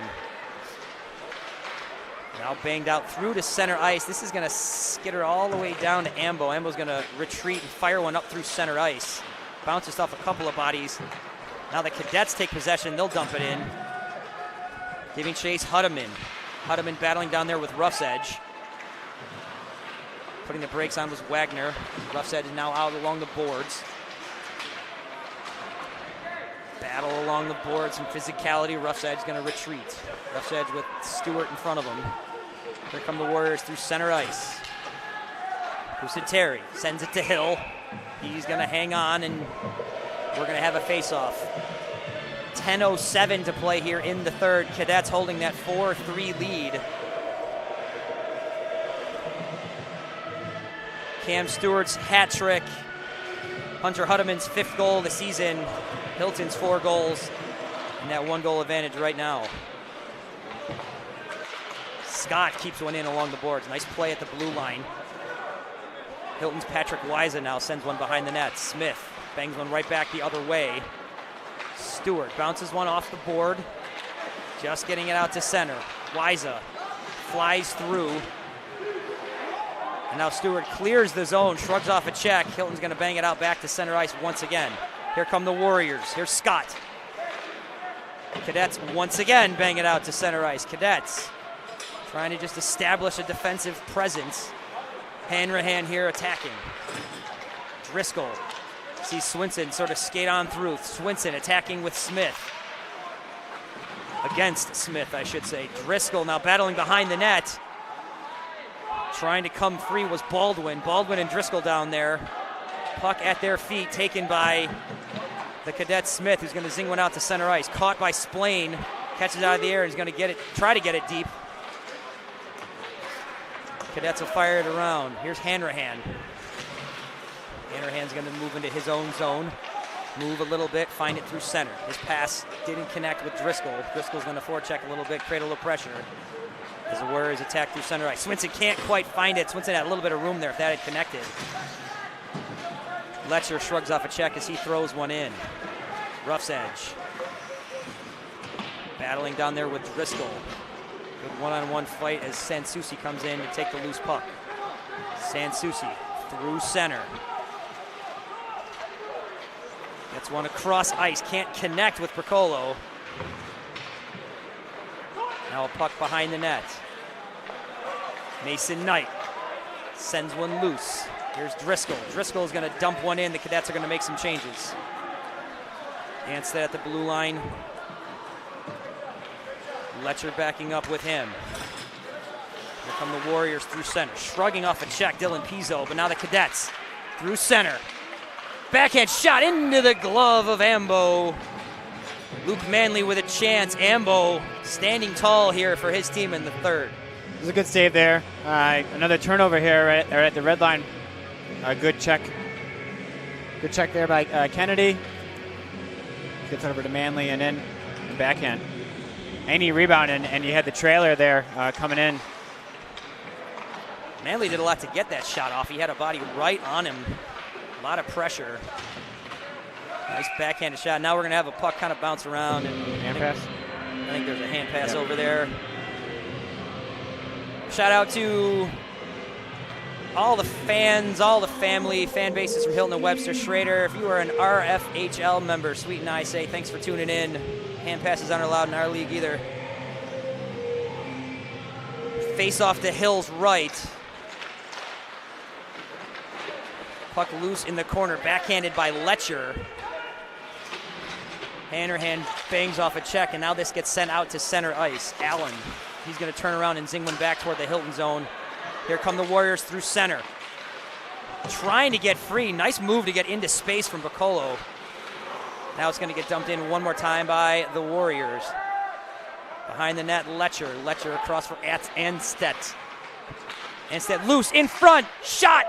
Now banged out through to center ice. This is going to skitter all the way down to Ambo. Ambo's going to retreat and fire one up through center ice. Bounces off a couple of bodies. Now the Cadets take possession. They'll dump it in. Giving chase, Huddeman. Huddeman battling down there with Rough's Edge. Putting the brakes on was Wagner. Rough's Edge is now out along the boards. Battle along the boards, some physicality. Rough's Edge going to retreat. Rough's Edge with Stewart in front of him. Here come the Warriors through center ice. Pusateri sends it to Hill. He's going to hang on, and we're going to have a face-off. 10:07 to play here in the third. Cadets holding that 4-3 lead. Cam Stewart's hat trick. Hunter Huddeman's 5th goal of the season. Hilton's 4 goals. And that 1 goal advantage right now. Scott keeps one in along the boards. Nice play at the blue line. Hilton's Patrick Wiesa now sends one behind the net. Smith Bangs one right back the other way. Stewart bounces one off the board. Just getting it out to center. Wiza flies through. And now Stewart clears the zone, shrugs off a check. Hilton's going to bang it out back to center ice once again. Here come the Warriors. Here's Scott. Cadets once again bang it out to center ice. Cadets trying to just establish a defensive presence. Hanrahan here attacking. Driscoll sees Swinson sort of skate on through. Swinson attacking with Smith. Against Smith, I should say. Driscoll now battling behind the net. Trying to come free was Baldwin. Baldwin and Driscoll down there. Puck at their feet, taken by the cadet Smith, who's going to zing one out to center ice. Caught by Splain. Catches out of the air and he's going to get it, try to get it deep. Cadets will fire it around. Here's Hanrahan. Hanrahan's going to move into his own zone. Move a little bit, find it through center. His pass didn't connect with Driscoll. Driscoll's going to forecheck a little bit, create a little pressure. As the Warriors attack through center ice. Swinson can't quite find it. Swinson had a little bit of room there if that had connected. Letcher shrugs off a check as he throws one in. Rough's edge. Battling down there with Driscoll. Good one-on-one fight as Sansusi comes in to take the loose puck. Sansusi through center. Gets one across ice, can't connect with Piccolo. Now a puck behind the net. Mason Knight sends one loose. Here's Driscoll. Driscoll is going to dump one in. The Cadets are going to make some changes. Anstead at the blue line. Letcher backing up with him. Here come the Warriors through center. Shrugging off a check, Dylan Pizzo, but now the Cadets through center. Backhand shot into the glove of Ambo. Luke Manley with a chance. Ambo standing tall here for his team in the third. It was a good save there. Another turnover here right at the red line. A good check. Good check there by Kennedy. Gets over to Manley and in the backhand. And he rebounded, and you had the trailer there coming in. Manley did a lot to get that shot off. He had a body right on him. A lot of pressure. Nice backhanded shot. Now we're going to have a puck kind of bounce around. And hand pass? I think there's a hand pass over there. Shout out to all the fans, all the family, fan bases from Hilton and Webster, Schroeder. If you are an RFHL member, Sweet and I say thanks for tuning in. Hand passes aren't allowed in our league either. Face off to Hill's right. Puck loose in the corner, backhanded by Letcher. Hanrahan bangs off a check, and now this gets sent out to center ice. Allen, he's going to turn around and zing one back toward the Hilton zone. Here come the Warriors through center. Trying to get free. Nice move to get into space from Piccolo. Now it's going to get dumped in one more time by the Warriors. Behind the net, Letcher. Letcher across for Anstedt. Anstedt loose in front. Shot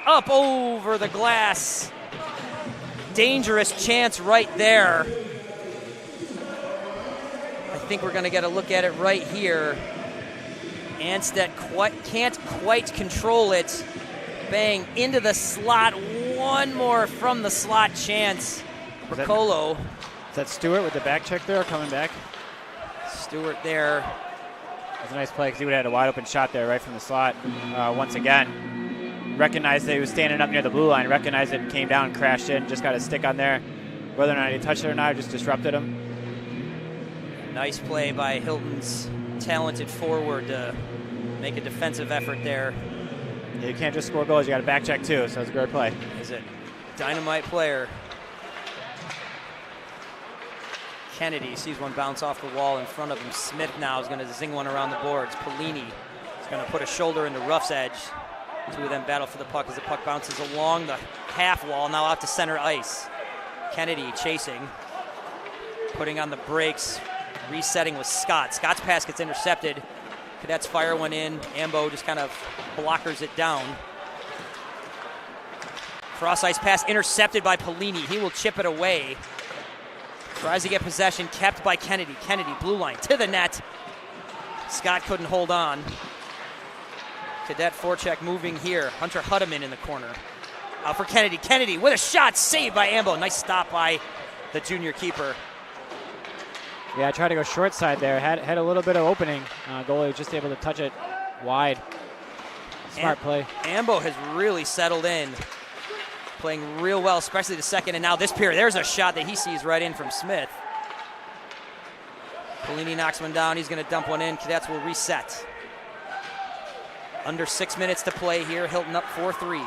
up over the glass. Dangerous chance right there. I think we're going to get a look at it right here. Anstedt can't quite control it. Bang into the slot. One more from the slot chance. Piccolo. Is that Stewart with the back check there coming back? Stewart there. That's a nice play because he would have had a wide open shot there right from the slot. Once again, recognized that he was standing up near the blue line, recognized it and came down, crashed in, just got a stick on there. Whether or not he touched it or not, just disrupted him. Nice play by Hilton's talented forward to make a defensive effort there. Yeah, you can't just score goals, you got a back check too, so it's a great play. Is it? Dynamite player. Kennedy sees one bounce off the wall in front of him. Smith now is going to zing one around the boards. Polini is going to put a shoulder into Rough's edge. Two of them battle for the puck as the puck bounces along the half wall, now out to center ice. Kennedy chasing, putting on the brakes, resetting with Scott. Scott's pass gets intercepted. Cadets fire one in. Ambo just kind of blockers it down. Cross ice pass intercepted by Polini. He will chip it away. Tries to get possession, kept by Kennedy. Kennedy, blue line, to the net. Scott couldn't hold on. Cadet forecheck moving here. Hunter Huddeman in the corner. Out for Kennedy. Kennedy with a shot, saved by Ambo. Nice stop by the junior keeper. Yeah, I tried to go short side there. Had a little bit of opening. Goalie was just able to touch it wide. Smart play. Ambo has really settled in. Playing real well, especially the second and now this period. There's a shot that he sees right in from Smith. Polini knocks one down. He's going to dump one in. Cadets will reset. Under 6 minutes to play here. Hilton up 4-3.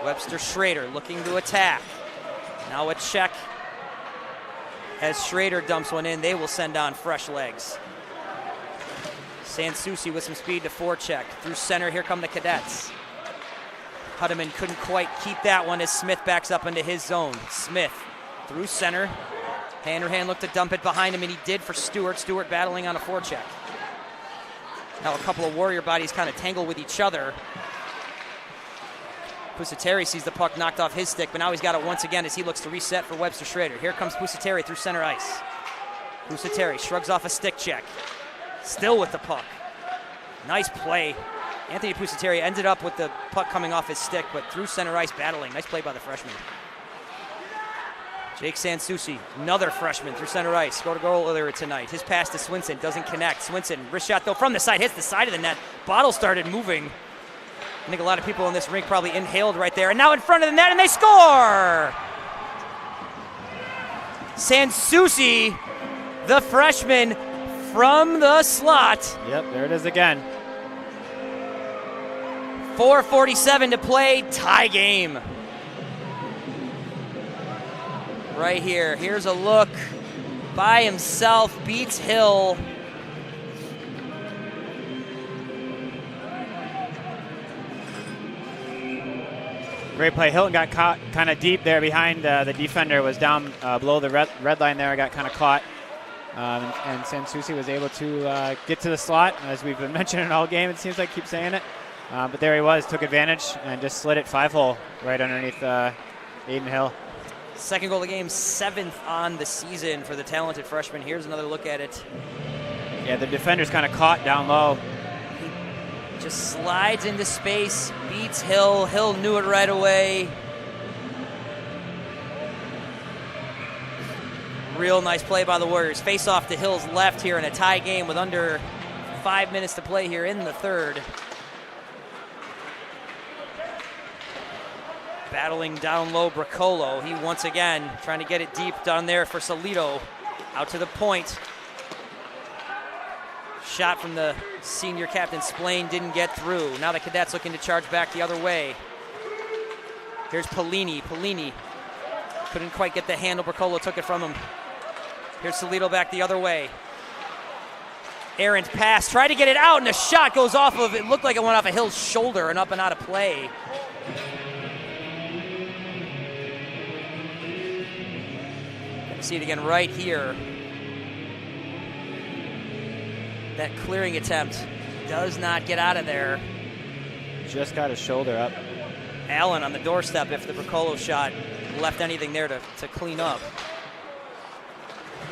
Webster Schroeder looking to attack. Now a check. As Schroeder dumps one in, they will send on fresh legs. Sansucci with some speed to forecheck. Through center, here come the Cadets. Huddeman couldn't quite keep that one as Smith backs up into his zone. Smith through center. Handerhan looked to dump it behind him, and he did for Stewart. Stewart battling on a forecheck. Now a couple of Warrior bodies kind of tangle with each other. Pusateri sees the puck knocked off his stick, but now he's got it once again as he looks to reset for Webster Schroeder. Here comes Pusateri through center ice. Pusateri shrugs off a stick check. Still with the puck. Nice play. Anthony Pusateri ended up with the puck coming off his stick, but through center ice battling. Nice play by the freshman. Jake Sansucci, another freshman through center ice. Scored a goal earlier tonight. His pass to Swinson doesn't connect. Swinson, wrist shot though from the side, hits the side of the net. Bottle started moving. I think a lot of people in this rink probably inhaled right there. And now in front of the net, and they score! Sansucci, the freshman from the slot. Yep, there it is again. 4:47 to play, tie game. Right here. Here's a look. By himself, beats Hill. Great play. Hilton got caught kind of deep there behind the defender. Was down below the red line there. Got kind of caught. And Sansucci was able to get to the slot. As we've been mentioning all game, it seems like keep saying it. But there he was, took advantage, and just slid it 5-hole right underneath Aiden Hill. Second goal of the game, 7th on the season for the talented freshman. Here's another look at it. Yeah, the defender's kind of caught down low. He just slides into space, beats Hill. Hill knew it right away. Real nice play by the Warriors. Face off to Hill's left here in a tie game with under 5 minutes to play here in the third. Battling down low, Bracolo. He once again trying to get it deep down there for Salido. Out to the point. Shot from the senior captain, Splain, didn't get through. Now the Cadets looking to charge back the other way. Here's Polini. Polini couldn't quite get the handle. Bracolo took it from him. Here's Salido back the other way. Errant pass, tried to get it out, and the shot goes off of, it looked like it went off of Hill's shoulder and up and out of play. See it again right here. That clearing attempt does not get out of there. Just got his shoulder up. Allen on the doorstep if the Bracolo shot left anything there to clean up.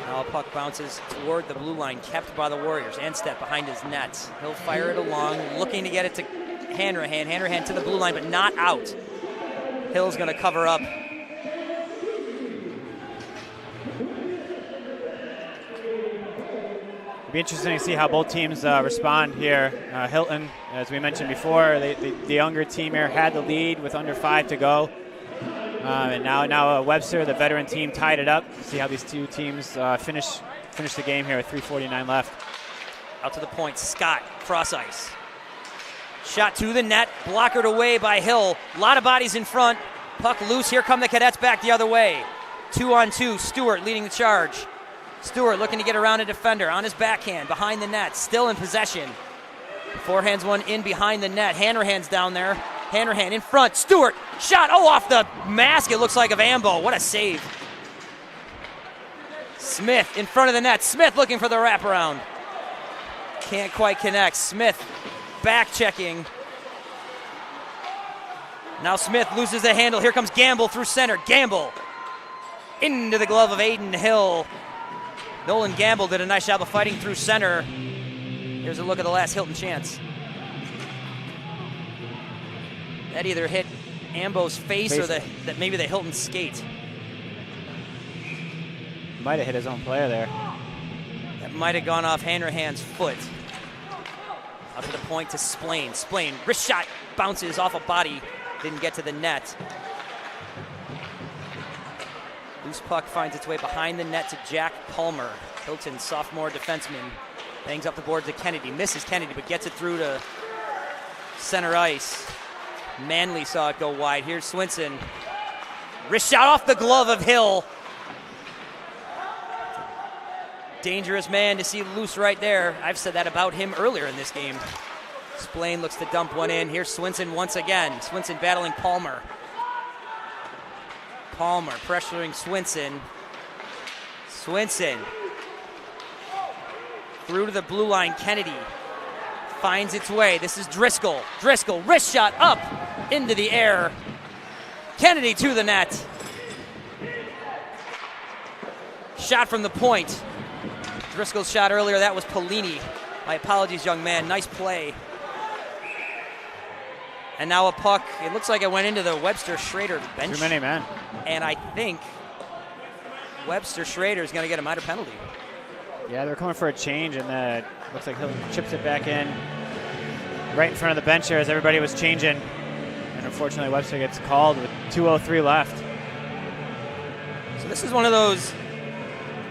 Now a puck bounces toward the blue line, kept by the Warriors. Enstedt behind his net. He'll fire it along, looking to get it to Hanrahan. Hanrahan to the blue line, but not out. Hill's going to cover up. Be interesting to see how both teams respond here. Hilton, as we mentioned before, the younger team here had the lead with under 5 to go. And now Webster, the veteran team, tied it up. See how these two teams finish the game here with 3:49 left. Out to the point, Scott, cross ice. Shot to the net, blockered away by Hill. A lot of bodies in front. Puck loose, here come the Cadets back the other way. 2-on-2, Stewart leading the charge. Stewart looking to get around a defender on his backhand, behind the net, still in possession. Forehands one in behind the net. Hanrahan's down there. Hanrahan in front. Stewart, shot, off the mask, it looks like, of Ambo. What a save. Smith in front of the net. Smith looking for the wraparound. Can't quite connect. Smith back checking. Now Smith loses the handle. Here comes Gamble through center. Gamble into the glove of Aiden Hill. Nolan Gamble did a nice job of fighting through center. Here's a look at the last Hilton chance. That either hit Ambo's face. Or maybe the Hilton skate. Might have hit his own player there. That might have gone off Hanrahan's foot. Up to the point to Splain. Splain, wrist shot, bounces off a body, didn't get to the net. Loose puck finds its way behind the net to Jack Palmer. Hilton, sophomore defenseman, bangs up the board to Kennedy. Misses Kennedy, but gets it through to center ice. Manley saw it go wide. Here's Swinson. Wrist shot off the glove of Hill. Dangerous man to see loose right there. I've said that about him earlier in this game. Splain looks to dump one in. Here's Swinson once again. Swinson battling Palmer. Palmer pressuring Swinson. Swinson through to the blue line. Kennedy finds its way. This is Driscoll. Driscoll, wrist shot up into the air. Kennedy to the net. Shot from the point. Driscoll's shot earlier, that was Polini. My apologies, young man. Nice play. And now a puck. It looks like it went into the Webster Schroeder bench. Too many men. And I think Webster Schroeder is going to get a minor penalty. Yeah, they're coming for a change, and looks like Hilton chips it back in right in front of the bench here as everybody was changing. And unfortunately, Webster gets called with 2:03 left. So this is one of those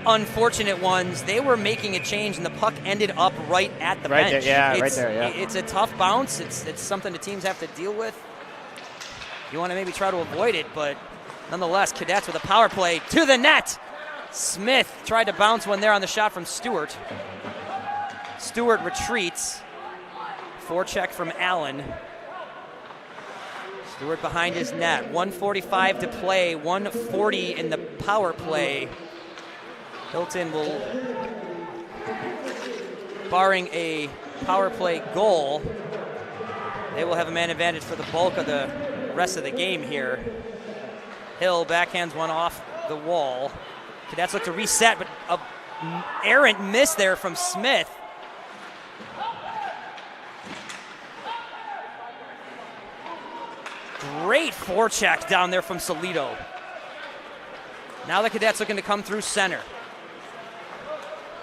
unfortunate ones. They were making a change, and the puck ended up right at the bench. There, yeah, right there, yeah. It's a tough bounce. It's something the teams have to deal with. You want to maybe try to avoid it, but nonetheless, Cadets with a power play to the net. Smith tried to bounce one there on the shot from Stewart. Stewart retreats. Forecheck from Allen. Stewart behind his net. 1:45 to play, 1:40 in the power play. Hilton will, barring a power play goal, they will have a man advantage for the bulk of the rest of the game here. Hill backhands one off the wall. Cadets look to reset, but an errant miss there from Smith. Great forecheck down there from Salido. Now the Cadets looking to come through center.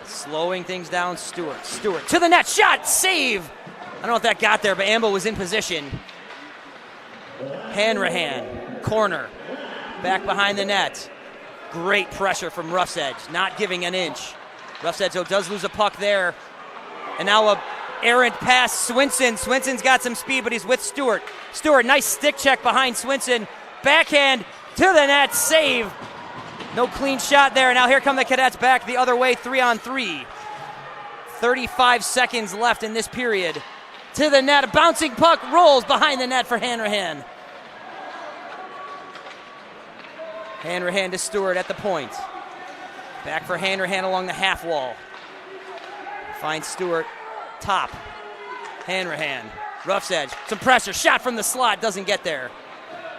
Slowing things down, Stewart. Stewart to the net, shot, save. I don't know if that got there, but Ambo was in position. Hanrahan, corner, back behind the net. Great pressure from Rough's Edge, not giving an inch. Rough's Edge, though, does lose a puck there. And now a errant pass, Swinson. Swinson's got some speed, but he's with Stewart. Stewart, nice stick check behind Swinson. Backhand to the net, save. No clean shot there. Now here come the Cadets back the other way, 3-on-3. 35 seconds left in this period. To the net, a bouncing puck rolls behind the net for Hanrahan. Hanrahan to Stewart at the point. Back for Hanrahan along the half wall. Finds Stewart, top. Hanrahan, Rough's Edge, some pressure, shot from the slot, doesn't get there.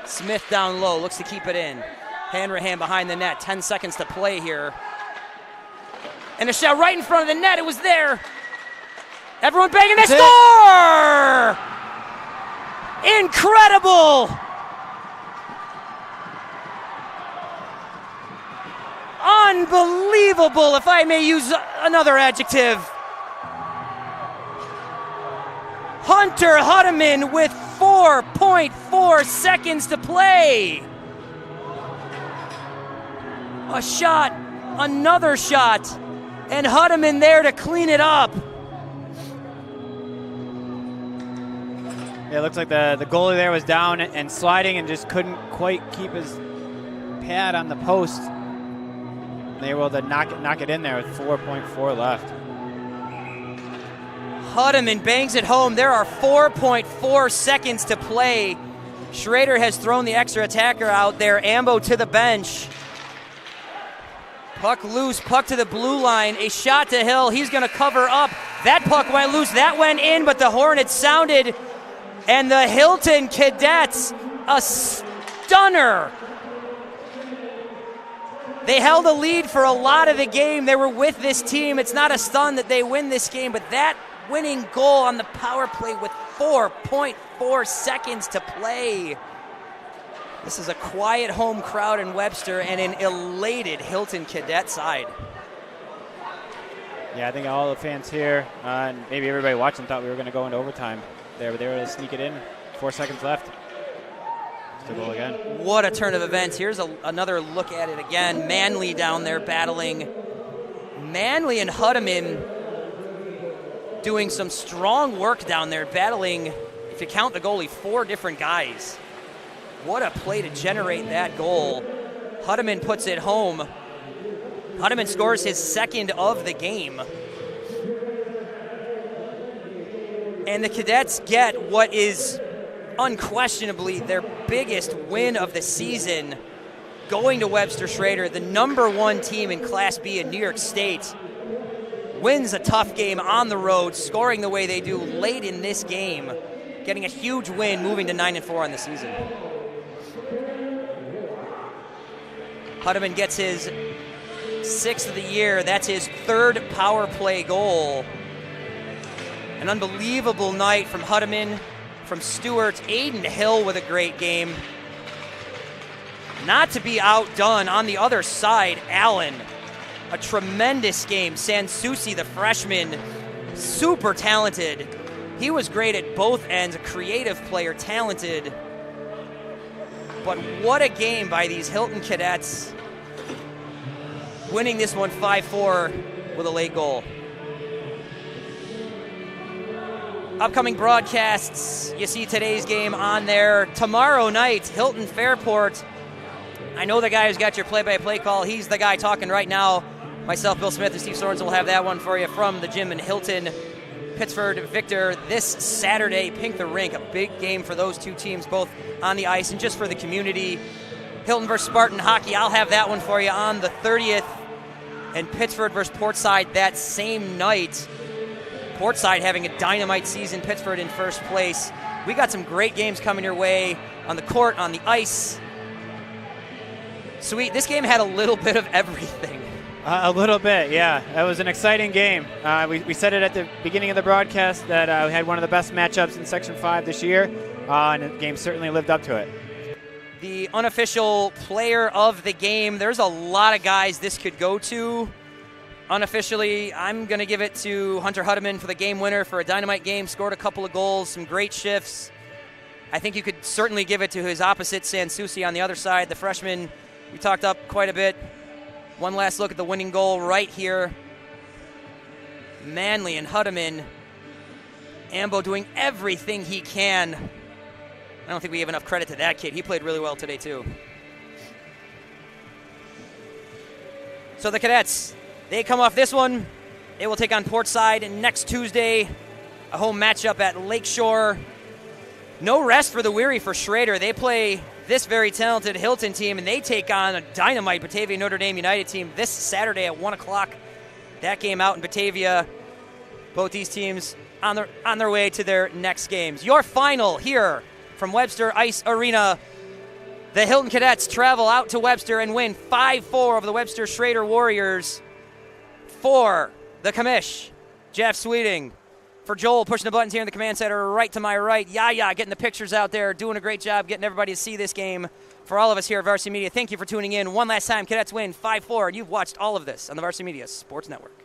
Smith down low, looks to keep it in. Hanrahan behind the net, 10 seconds to play here. And a shot right in front of the net, it was there. Everyone banging, they score! Incredible! Unbelievable, if I may use another adjective. Hunter Huddeman with 4.4 seconds to play. A shot, another shot, and Huddeman there to clean it up. Yeah, it looks like the goalie there was down and sliding and just couldn't quite keep his pad on the post. They were able to knock it in there with 4.4 left. Huddeman bangs it home. There are 4.4 seconds to play. Schroeder has thrown the extra attacker out there. Ambo to the bench. Puck loose, puck to the blue line. A shot to Hill. He's going to cover up. That puck went loose. That went in, but the Hornets sounded. And the Hilton Cadets, a stunner. They held a lead for a lot of the game. They were with this team. It's not a stun that they win this game, but that winning goal on the power play with 4.4 seconds to play. This is a quiet home crowd in Webster and an elated Hilton Cadet side. Yeah, I think all the fans here, and maybe everybody watching, thought we were going to go into overtime there, but they were able to sneak it in. 4 seconds left. Still goal again. What a turn of events. Here's another look at it again. Manley down there battling. Manley and Huddeman doing some strong work down there, battling, if you count the goalie, 4 different guys. What a play to generate that goal. Huddeman puts it home. Huddeman scores his second of the game. And the Cadets get what is unquestionably their biggest win of the season, going to Webster Schroeder, the #1 team in Class B in New York State, wins a tough game on the road, scoring the way they do late in this game, getting a huge win, moving to 9-4 on the season. Huddeman gets his 6th of the year. That's his 3rd power play goal. An unbelievable night from Huddeman, from Stewart. Aiden Hill with a great game. Not to be outdone on the other side, Allen. A tremendous game. Sansusi, the freshman, super talented. He was great at both ends, a creative player, talented. But what a game by these Hilton Cadets, winning this one 5-4 with a late goal. Upcoming broadcasts, you see today's game on there. Tomorrow night, Hilton Fairport. I know the guy who's got your play-by-play call. He's the guy talking right now. Myself, Bill Smith, and Steve Sorensen will have that one for you from the gym in Hilton. Pittsford Victor this Saturday, Pink the Rink. A big game for those two teams, both on the ice and just for the community. Hilton versus Spartan hockey, I'll have that one for you on the 30th. And Pittsford versus Portside that same night. Portside having a dynamite season, Pittsford in first place. We got some great games coming your way on the court, on the ice. Sweet, this game had a little bit of everything. A little bit, yeah. That was an exciting game. We said it at the beginning of the broadcast that we had one of the best matchups in Section 5 this year, and the game certainly lived up to it. The unofficial player of the game, there's a lot of guys this could go to. Unofficially, I'm going to give it to Hunter Huddeman for the game winner for a dynamite game, scored a couple of goals, some great shifts. I think you could certainly give it to his opposite, Sansusi, on the other side, the freshman. We talked up quite a bit. One last look at the winning goal right here. Manley and Huddeman. Ambo doing everything he can. I don't think we have enough credit to that kid. He played really well today, too. So the Cadets, they come off this one. They will take on Portside next Tuesday. A home matchup at Lakeshore. No rest for the weary for Schroeder. They play this very talented Hilton team, and they take on a dynamite Batavia Notre Dame United team this Saturday at 1 o'clock. That game out in Batavia. Both these teams on their way to their next games. Your final here from Webster Ice Arena. The Hilton Cadets travel out to Webster and win 5-4 over the Webster Schroeder Warriors. For the commish, Jeff Sweeting. For Joel, pushing the buttons here in the command center, right to my right. Yaya getting the pictures out there, doing a great job getting everybody to see this game. For all of us here at Varsity Media, thank you for tuning in. One last time, Cadets win 5-4, and you've watched all of this on the Varsity Media Sports Network.